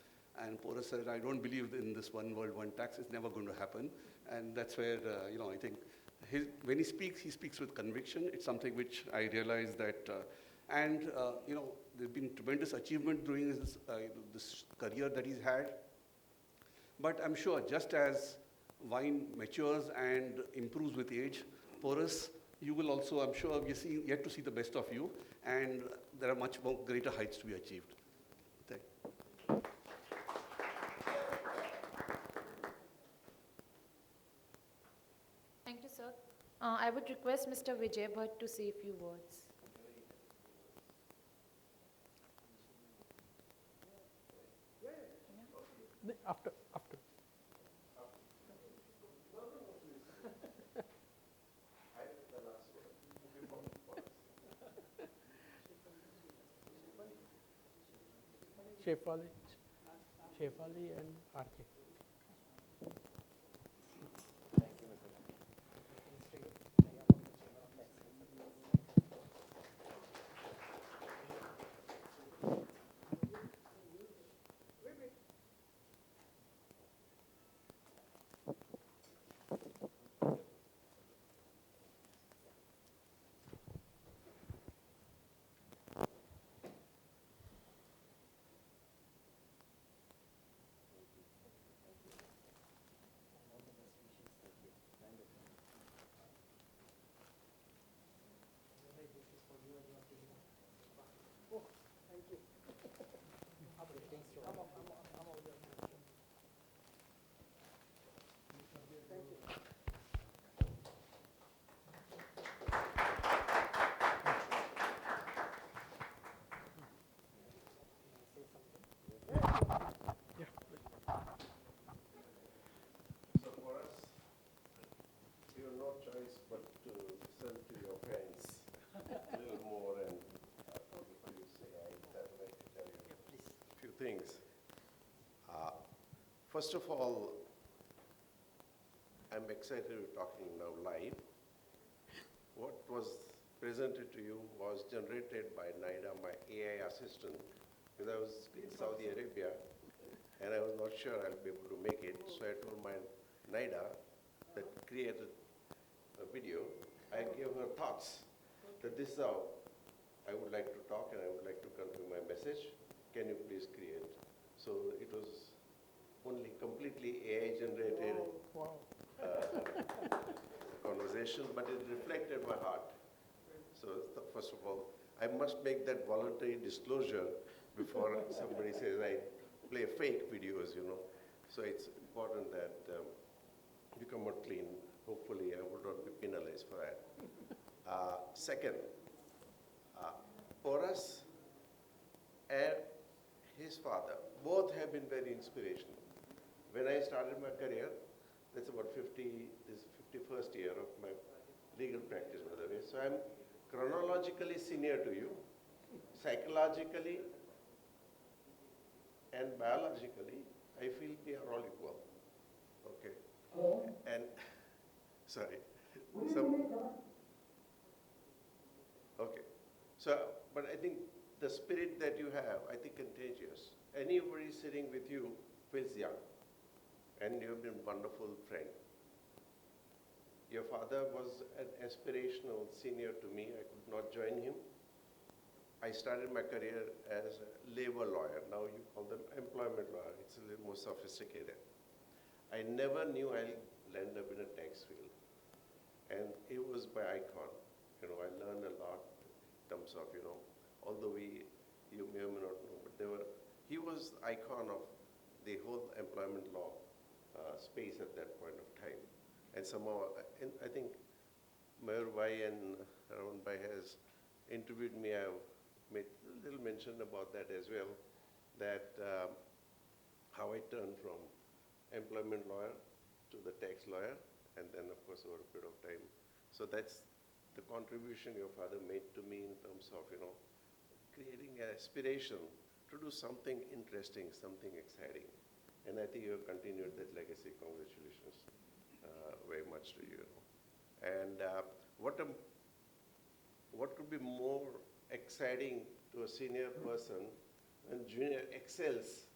And Porus said, I don't believe in this one world, one tax. It's never going to happen. And that's where, I think, when he speaks with conviction. It's something which I realized that, there's been tremendous achievement during his, this career that he's had. But I'm sure just as wine matures and improves with age, Porus, you will also, I'm sure, we're yet to see the best of you, and there are much more greater heights to be achieved. Thank you. Thank you, sir. I would request Mr. Vijay Bhatt to say a few words. After. Shefali and RK. So for us, you have no choice but to listen to your parents a little more, and before you say, I'd like to tell you a few things. First of all, I'm excited to be talking now live. What was presented to you was generated by NIDA, my AI assistant, because I was in Saudi Arabia and I was not sure I'll be able to make it. So I told my NIDA that created a video. I gave her thoughts that this is how I would like to talk and I would like to convey my message. Can you please create? So it was only completely AI generated conversation, but it reflected my heart. So first of all, I must make that voluntary disclosure before somebody says I play fake videos, you know. So it's important that you come out clean. Hopefully, I would not be penalized for that. Second, Porus and his father both have been very inspirational. When I started my career, that's about this 51st year of my legal practice, by the way. So I'm chronologically senior to you, psychologically and biologically, I feel we are all equal. Okay. And sorry. Okay. So, but I think the spirit that you have, I think contagious. Anybody sitting with you feels young. And you've been a wonderful friend. Your father was an aspirational senior to me. I could not join him. I started my career as a labor lawyer. Now you call them employment lawyer. It's a little more sophisticated. I never knew I'd land up in a tax field. And it was by icon. You know, I learned a lot in terms of, you know, although you may or may not know, but he was icon of the whole employment law space at that point of time. And somehow, I think Mayur Bhai and Raman Bhai has interviewed me. I've made a little mention about that as well, that how I turned from employment lawyer to the tax lawyer, and then of course over a period of time. So that's the contribution your father made to me in terms of, you know, creating an aspiration to do something interesting, something exciting. And I think you have continued that legacy. Congratulations very much to you. And what could be more exciting to a senior person when junior excels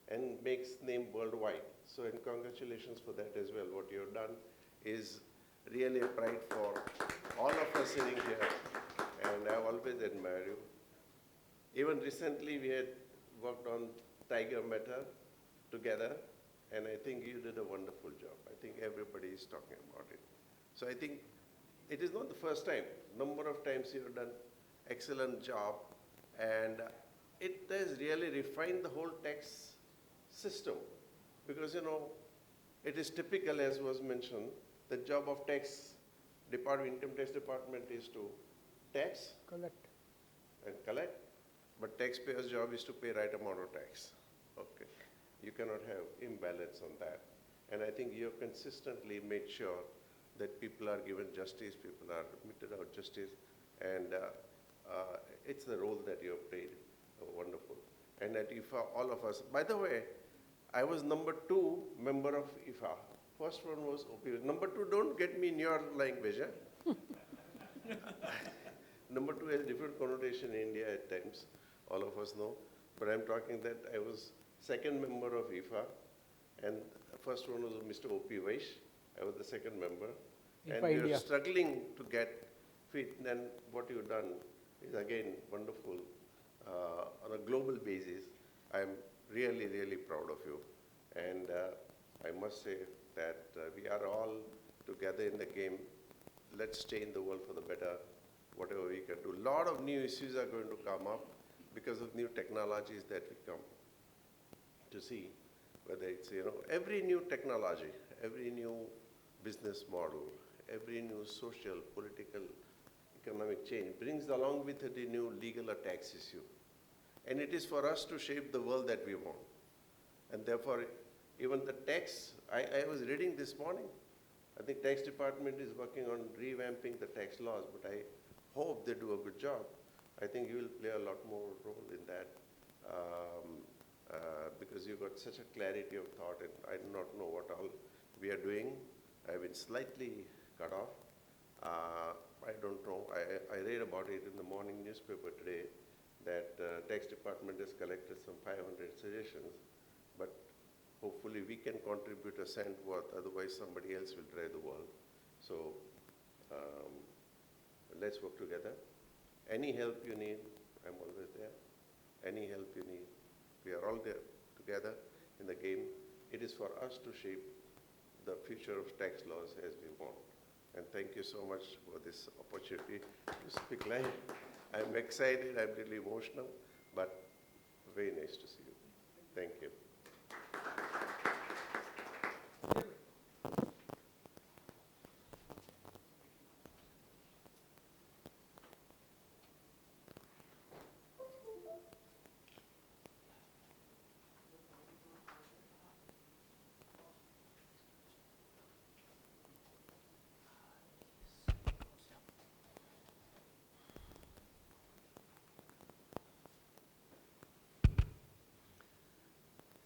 and makes name worldwide? So, and congratulations for that as well. What you have done is really a pride for all of us sitting here. And I always admire you. Even recently, we had worked on Tiger Matter together, and I think you did a wonderful job. I think everybody is talking about it. So I think it is not the first time. Number of times you have done excellent job, and it has really refined the whole tax system, because, you know, it is typical, as was mentioned, the job of tax Income tax department is to tax Collect. and collect, but taxpayer's job is to pay right amount of tax. Okay, you cannot have imbalance on that. And I think you have consistently made sure that people are given justice, people are meted out justice, and it's the role that you have played. Wonderful. And at IFA, all of us, by the way, I was number 2 member of IFA. First one was OP. Number 2, don't get me in your language. Eh? Number 2 has different connotation in India at times, all of us know. But I'm talking that I was 2nd member of IFA, and first one was Mr. O.P. Vaish. I was the 2nd member. IFA And we India. are struggling to get fit. Then what you've done is again wonderful on a global basis. I'm really, really proud of you. And I must say that we are all together in the game. Let's change the world for the better, whatever we can do. A lot of new issues are going to come up because of new technologies that we come to see, whether it's, every new technology, every new business model, every new social, political, economic change brings along with it a new legal or tax issue. And it is for us to shape the world that we want. And therefore, even the tax, I was reading this morning, I think tax department is working on revamping the tax laws, but I hope they do a good job. I think you will play a lot more role in that because you've got such a clarity of thought, and I do not know what all we are doing. I've been slightly cut off. I don't know. I read about it in the morning newspaper today that tax department has collected some 500 suggestions, but hopefully we can contribute a cent worth, otherwise somebody else will drive the world. So let's work together. Any help you need, I'm always there. Any help you need, we are all there together in the game. It is for us to shape the future of tax laws as we want. And thank you so much for this opportunity to speak live. I'm excited, I'm really emotional, but very nice to see you. Thank you.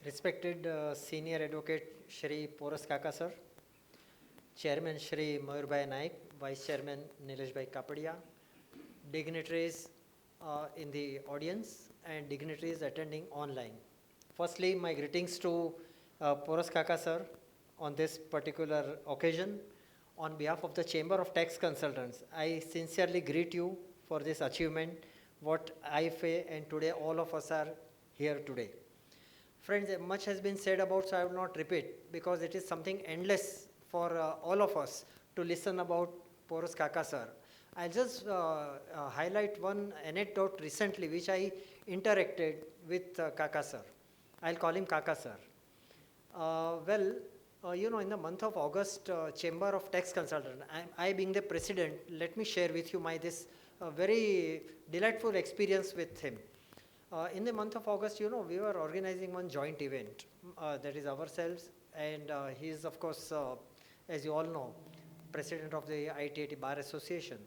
Respected Senior Advocate Shri Porus Kaka sir, Chairman Shri Mayurbhai Naik, Vice Chairman Nileshbhai Kapadia, dignitaries in the audience and dignitaries attending online. Firstly, my greetings to Porus Kaka sir on this particular occasion. On behalf of the Chamber of Tax Consultants, I sincerely greet you for this achievement, what IFA and today all of us are here today. Friends, much has been said about, so I will not repeat because it is something endless for all of us to listen about Porus Kaka sir. I'll just highlight one anecdote recently which I interacted with Kaka sir. I'll call him Kaka sir. In the month of August, Chamber of Tax Consultants, I being the president, let me share with you this very delightful experience with him. In the month of August, we were organizing one joint event, that is ourselves, and he is, of course, as you all know, president of the ITAT Bar Association.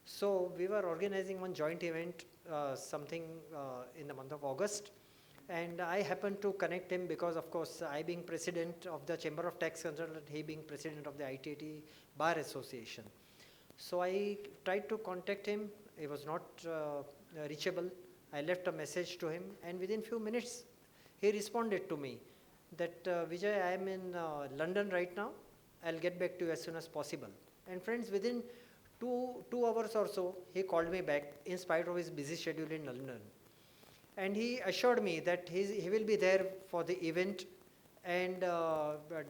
So we were organizing one joint event, in the month of August, and I happened to connect him because, of course, I being president of the Chamber of Tax Consultants, he being president of the ITAT Bar Association. So I tried to contact him. He was not reachable. I left a message to him, and within few minutes, he responded to me that, Vijay, I am in London right now. I'll get back to you as soon as possible. And friends, within two hours or so, he called me back in spite of his busy schedule in London. And he assured me that he will be there for the event, and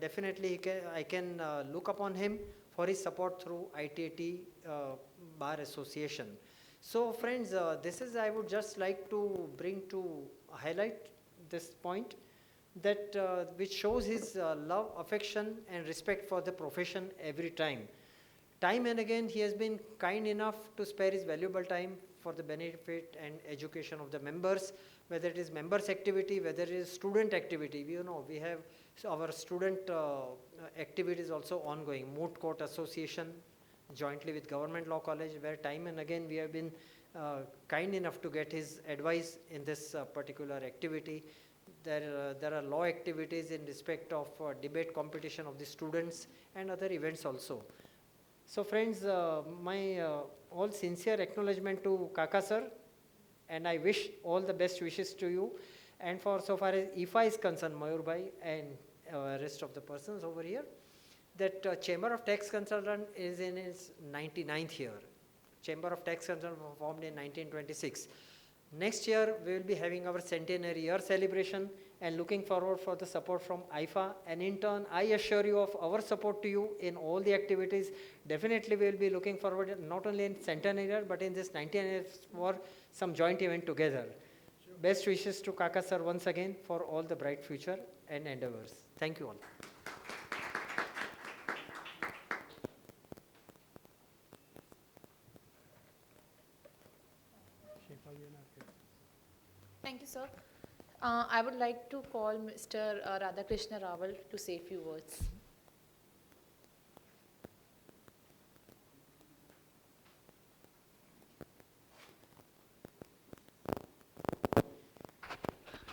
definitely I can look upon him for his support through ITAT Bar Association. So friends, this is, I would just like to bring to highlight this point that which shows his love, affection and respect for the profession every time. time and again he has been kind enough to spare his valuable time for the benefit and education of the members, whether it is members activity, whether it is student activity. You know, we have our student activities also ongoing, Moot Court Association jointly with Government Law College, where time and again we have been kind enough to get his advice in this particular activity. There are law activities in respect of debate competition of the students and other events also. So friends, my all sincere acknowledgement to Kaka sir, and I wish all the best wishes to you. And for so far as IFA is concerned, Mayur bhai and rest of the persons over here, that Chamber of Tax Consultant is in its 99th year. Chamber of Tax Consultant was formed in 1926. Next year, we will be having our centenary year celebration and looking forward for the support from IFA. And in turn, I assure you of our support to you in all the activities. Definitely, we will be looking forward not only in centenary year, but in this 19th year for some joint event together. Sure. Best wishes to Kaka sir once again for all the bright future and endeavors. Thank you all. Thank you, sir. I would like to call Mr. Radhakrishna Rawal to say a few words.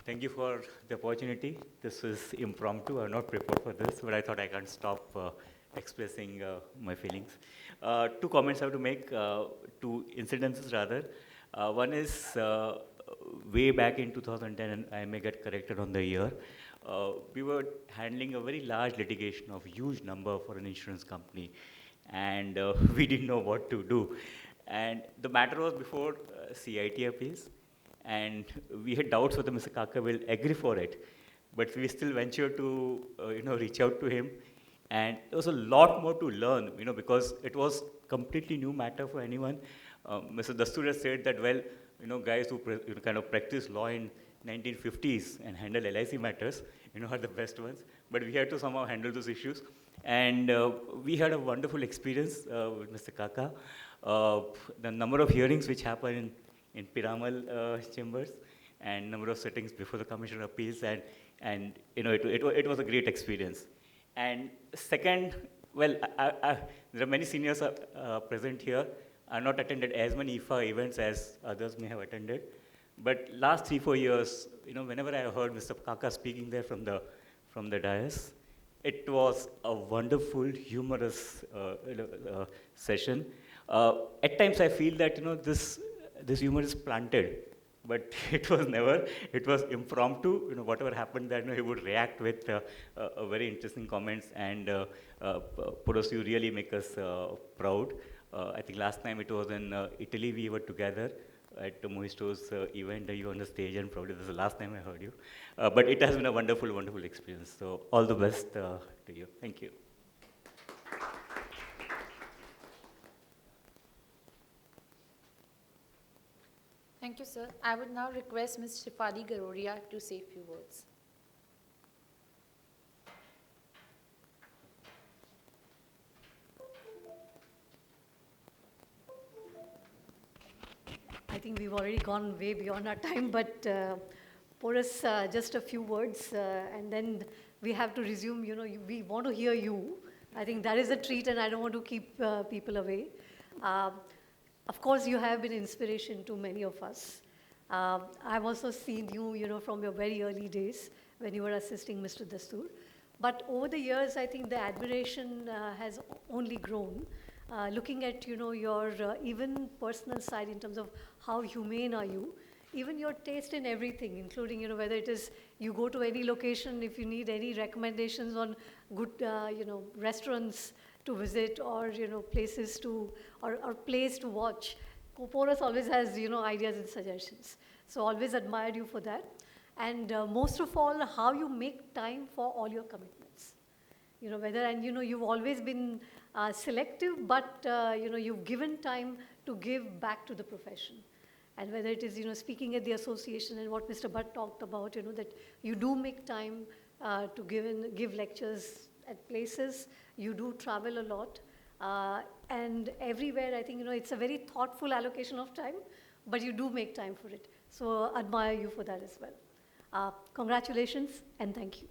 Thank you for the opportunity. This is impromptu. I'm not prepared for this, but I thought I can't stop expressing my feelings. Two comments I have to make, two incidences rather. One is way back in 2010, and I may get corrected on the year, we were handling a very large litigation of huge number for an insurance company, and we didn't know what to do. And the matter was before CIT appeals, and we had doubts whether Mr. Kaka will agree for it, but we still ventured to reach out to him, and there was a lot more to learn, because it was completely new matter for anyone. Mr. Dastur has said that, well, guys who kind of practice law in 1950s and handle LIC matters, are the best ones. But we had to somehow handle those issues. And we had a wonderful experience with Mr. Kaka. The number of hearings which happened in Piramal chambers and number of sittings before the Commissioner of Appeals, and it was a great experience. And second, well, there are many seniors present here. I have not attended as many IFA events as others may have attended. But last 3-4 years, whenever I heard Mr. Kaka speaking there from the dais, it was a wonderful, humorous session. At times I feel that, this humor is planted, but it was never, it was impromptu. Whatever happened that, he would react with very interesting comments. And Porus, you really make us proud. I think last time it was in Italy, we were together at Mohisto's event, you on the stage, and probably this is the last time I heard you. But it has been a wonderful, wonderful experience. So all the best to you. Thank you. Thank you, sir. I would now request Ms. Shifali Garodia to say a few words. I think we've already gone way beyond our time, but Porus, just a few words, and then we have to resume. We want to hear you. I think that is a treat, and I don't want to keep people away. Of course, you have been inspiration to many of us. I've also seen you, from your very early days when you were assisting Mr. Dastur. But over the years, I think the admiration has only grown. Looking at, your even personal side in terms of how humane are you, even your taste in everything, including, whether it is you go to any location, if you need any recommendations on good, restaurants to visit or, places to, or place to watch. Porus always has, ideas and suggestions. So always admired you for that. And most of all, how you make time for all your commitments. You've always been selective, but, you've given time to give back to the profession. And whether it is, speaking at the association and what Mr. Bhatt talked about, that you do make time to give lectures at places, you do travel a lot. And everywhere, I think, it's a very thoughtful allocation of time, but you do make time for it. So admire you for that as well. Congratulations and thank you.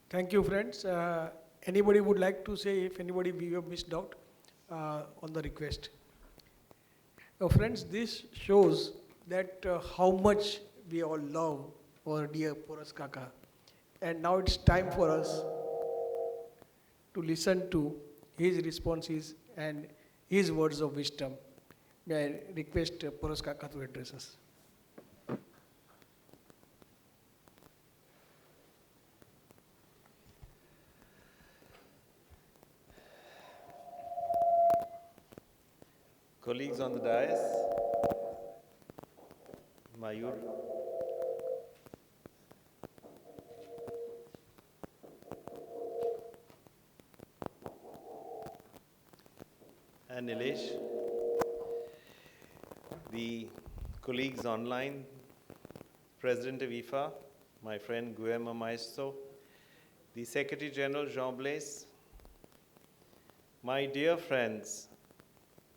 Thank you, friends. Anybody would like to say, if anybody we have missed out on the request? Friends, this shows that how much we all love our dear Porus Kaka. And now it's time for us to listen to his responses and his words of wisdom. May I request Porus Kaka to address us. Colleagues on the dais, Mayur, and Nilesh, the colleagues online, President of IFA, my friend Guillermo Maestro, the Secretary General Jean Blaise, my dear friends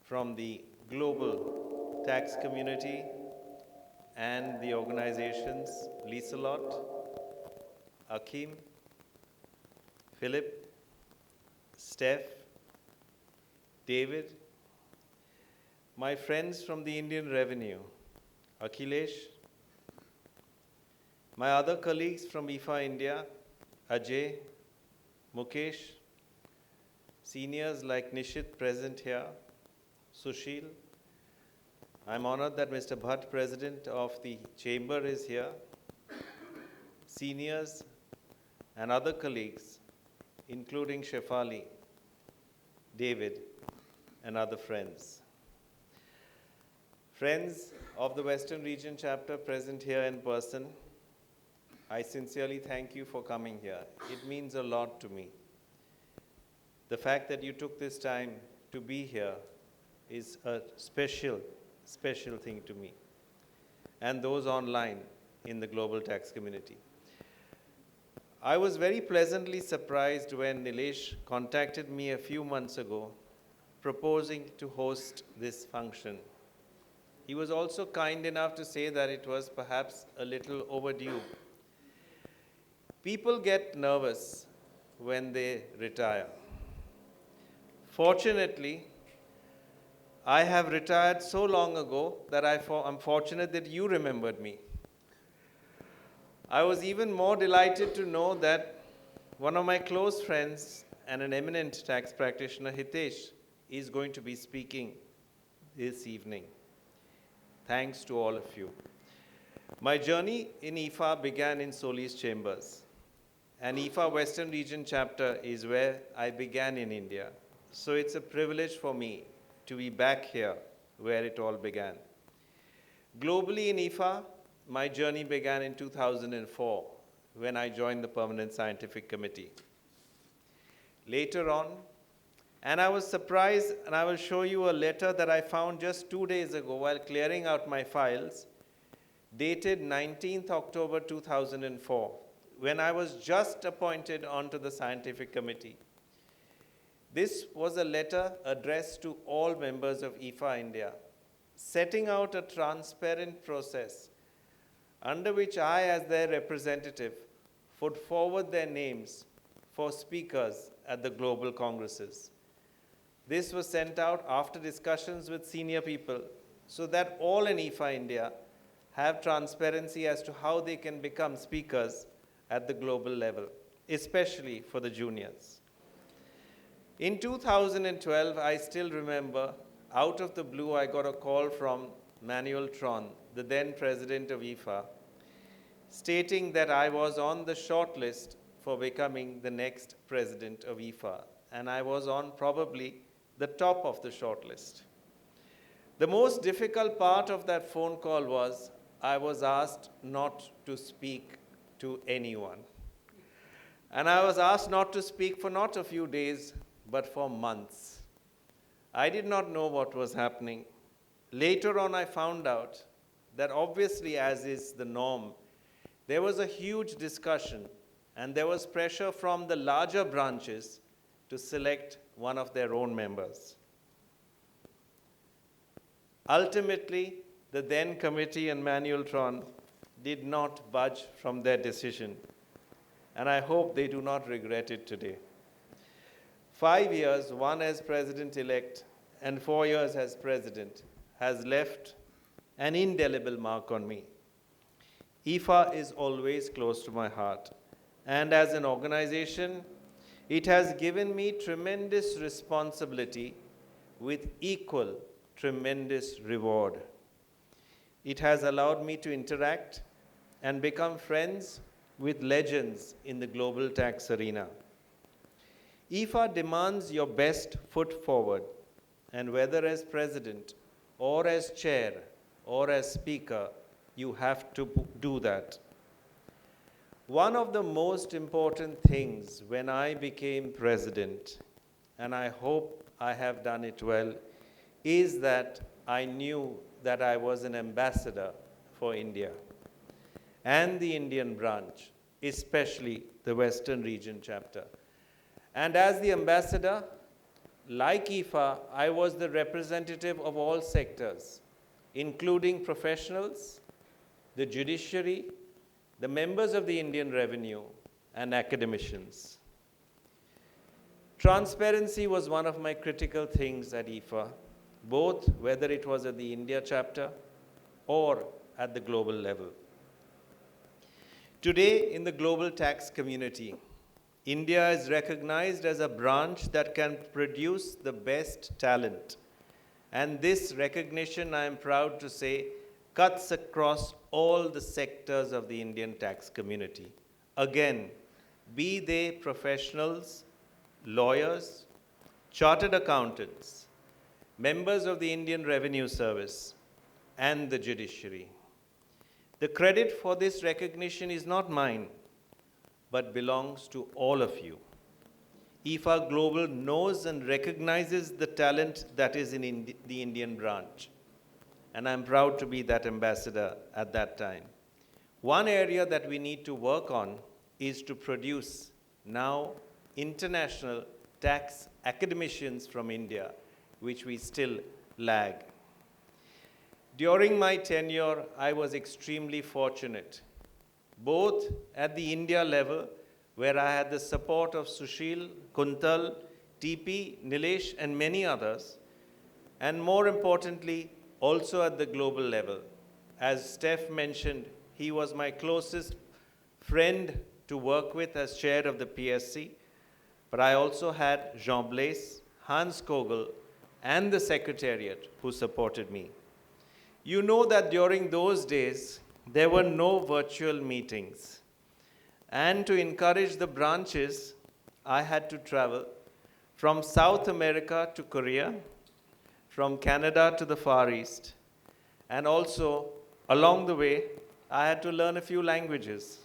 from the global tax community and the organizations Lieselot, Akim, Philip, Steph, David, my friends from the Indian Revenue, Akhilesh, my other colleagues from IFA India, Ajay, Mukesh, seniors like Nishit present here, Sushil. I'm honored that Mr. Bhatt, President of the Chamber, is here. Seniors and other colleagues, including Shefali, David, and other friends. Friends of the Western Region Chapter present here in person, I sincerely thank you for coming here. It means a lot to me. The fact that you took this time to be here is a special thing to me, and those online in the global tax community. I was very pleasantly surprised when Nilesh contacted me a few months ago proposing to host this function. He was also kind enough to say that it was perhaps a little overdue. People get nervous when they retire. Fortunately, I have retired so long ago that I'm fortunate that you remembered me. I was even more delighted to know that one of my close friends and an eminent tax practitioner, Hitesh, is going to be speaking this evening. Thanks to all of you. My journey in IFA began in Solis Chambers, and IFA Western Region Chapter is where I began in India. So it's a privilege for me to be back here where it all began. Globally in IFA, my journey began in 2004 when I joined the Permanent Scientific Committee. Later on, and I was surprised, and I will show you a letter that I found just 2 days ago while clearing out my files, dated 19th October 2004, when I was just appointed onto the Scientific Committee. This was a letter addressed to all members of IFA India, setting out a transparent process under which I, as their representative, put forward their names for speakers at the global congresses. This was sent out after discussions with senior people so that all in IFA India have transparency as to how they can become speakers at the global level, especially for the juniors. In 2012, I still remember, out of the blue, I got a call from Manuel Tron, the then president of IFA, stating that I was on the short list for becoming the next president of IFA, and I was on probably the top of the short list. The most difficult part of that phone call was I was asked not to speak to anyone. And I was asked not to speak for not a few days, but for months. I did not know what was happening. Later on, I found out that obviously, as is the norm, there was a huge discussion and there was pressure from the larger branches to select one of their own members. Ultimately, the then committee and Manuel Tron did not budge from their decision, and I hope they do not regret it today. 5 years, one as president-elect and 4 years as president, has left an indelible mark on me. IFA is always close to my heart, and as an organization, it has given me tremendous responsibility with equal tremendous reward. It has allowed me to interact and become friends with legends in the global tax arena. IFA demands your best foot forward, and whether as president or as chair or as speaker, you have to do that. One of the most important things when I became president, and I hope I have done it well, is that I knew that I was an ambassador for India and the Indian branch, especially the Western Region chapter. And as the ambassador, like IFA, I was the representative of all sectors, including professionals, the judiciary, the members of the Indian Revenue, and academicians. Transparency was one of my critical things at IFA, both whether it was at the India chapter or at the global level. Today, in the global tax community, India is recognized as a branch that can produce the best talent. And this recognition, I am proud to say, cuts across all the sectors of the Indian tax community. Again, be they professionals, lawyers, chartered accountants, members of the Indian Revenue Service, and the judiciary. The credit for this recognition is not mine, but belongs to all of you. IFA Global knows and recognizes the talent that is in the Indian branch, and I'm proud to be that ambassador at that time. One area that we need to work on is to produce now international tax academicians from India, which we still lag. During my tenure, I was extremely fortunate, both at the India level, where I had the support of Sushil, Kuntal, TP, Nilesh, and many others, and more importantly, also at the global level. As Steph mentioned, he was my closest friend to work with as chair of the PSC, but I also had Jean Blaise, Hans Kogel, and the Secretariat who supported me. You know that during those days, there were no virtual meetings. And to encourage the branches, I had to travel from South America to Korea, from Canada to the Far East, and also, along the way, I had to learn a few languages.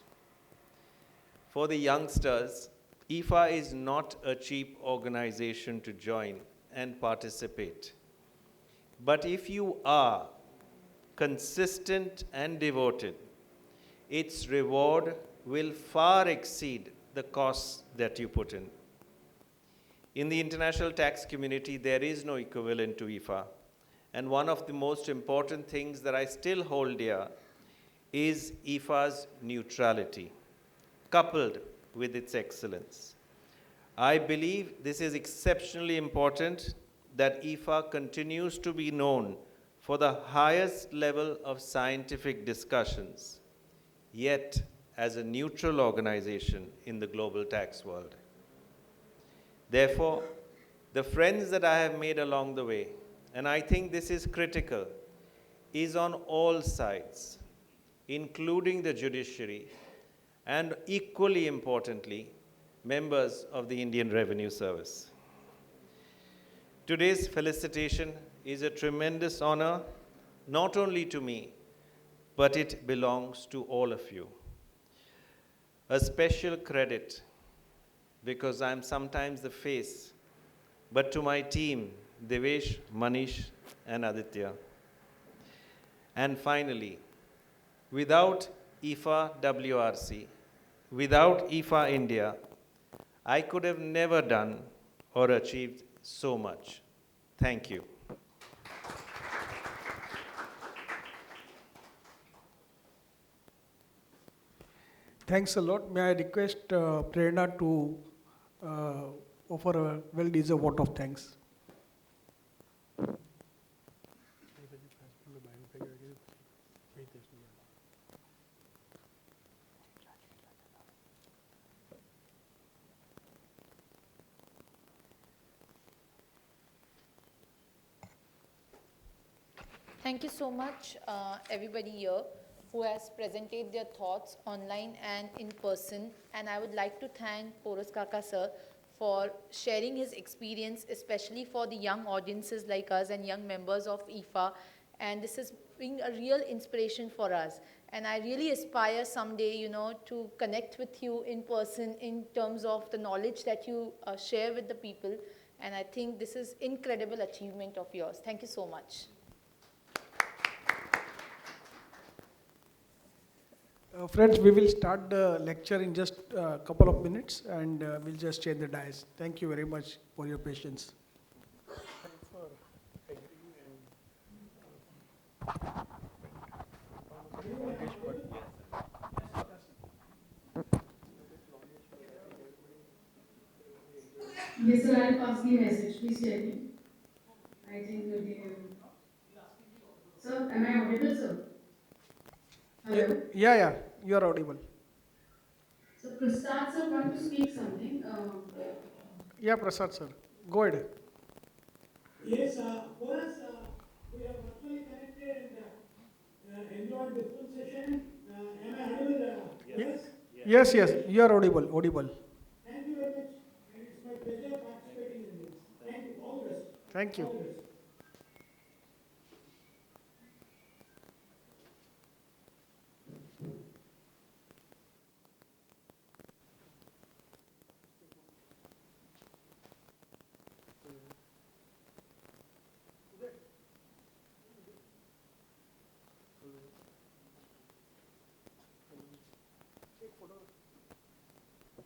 For the youngsters, IFA is not a cheap organization to join and participate. But if you are consistent and devoted, its reward will far exceed the costs that you put in. In the international tax community, there is no equivalent to IFA. And one of the most important things that I still hold dear is IFA's neutrality, coupled with its excellence. I believe this is exceptionally important that IFA continues to be known for the highest level of scientific discussions, yet as a neutral organization in the global tax world. Therefore, the friends that I have made along the way, and I think this is critical, is on all sides, including the judiciary, and equally importantly, members of the Indian Revenue Service. Today's felicitation is a tremendous honor, not only to me, but it belongs to all of you. A special credit, because I'm sometimes the face, but to my team, Devesh, Manish, and Aditya. And finally, without IFA WRC, without IFA India, I could have never done or achieved so much. Thank you. Thanks a lot. May I request Prerna to offer a well-deserved vote of thanks. Thank you so much, everybody here who has presented their thoughts online and in person. And I would like to thank Porus Kaka sir for sharing his experience, especially for the young audiences like us and young members of IFA. And this has been a real inspiration for us. And I really aspire someday, to connect with you in person in terms of the knowledge that you share with the people. And I think this is incredible achievement of yours. Thank you so much. Friends, we will start the lecture in just a couple of minutes, and we'll just change the dais. Thank you very much for your patience. Thanks for Yes, sir, I'll pass the message. Please tell me. I think that Sir, am I audible, sir? Hello? Yeah, you are audible. So, Prasad, sir, want to speak something. Yeah, Prasad, sir. Go ahead. Yes, for us, we have virtually connected and enjoyed the full session. Am I audible? Yes, you are audible. Thank you very much, and it's my pleasure participating in this. Thank you. All the best. Thank you. All the best.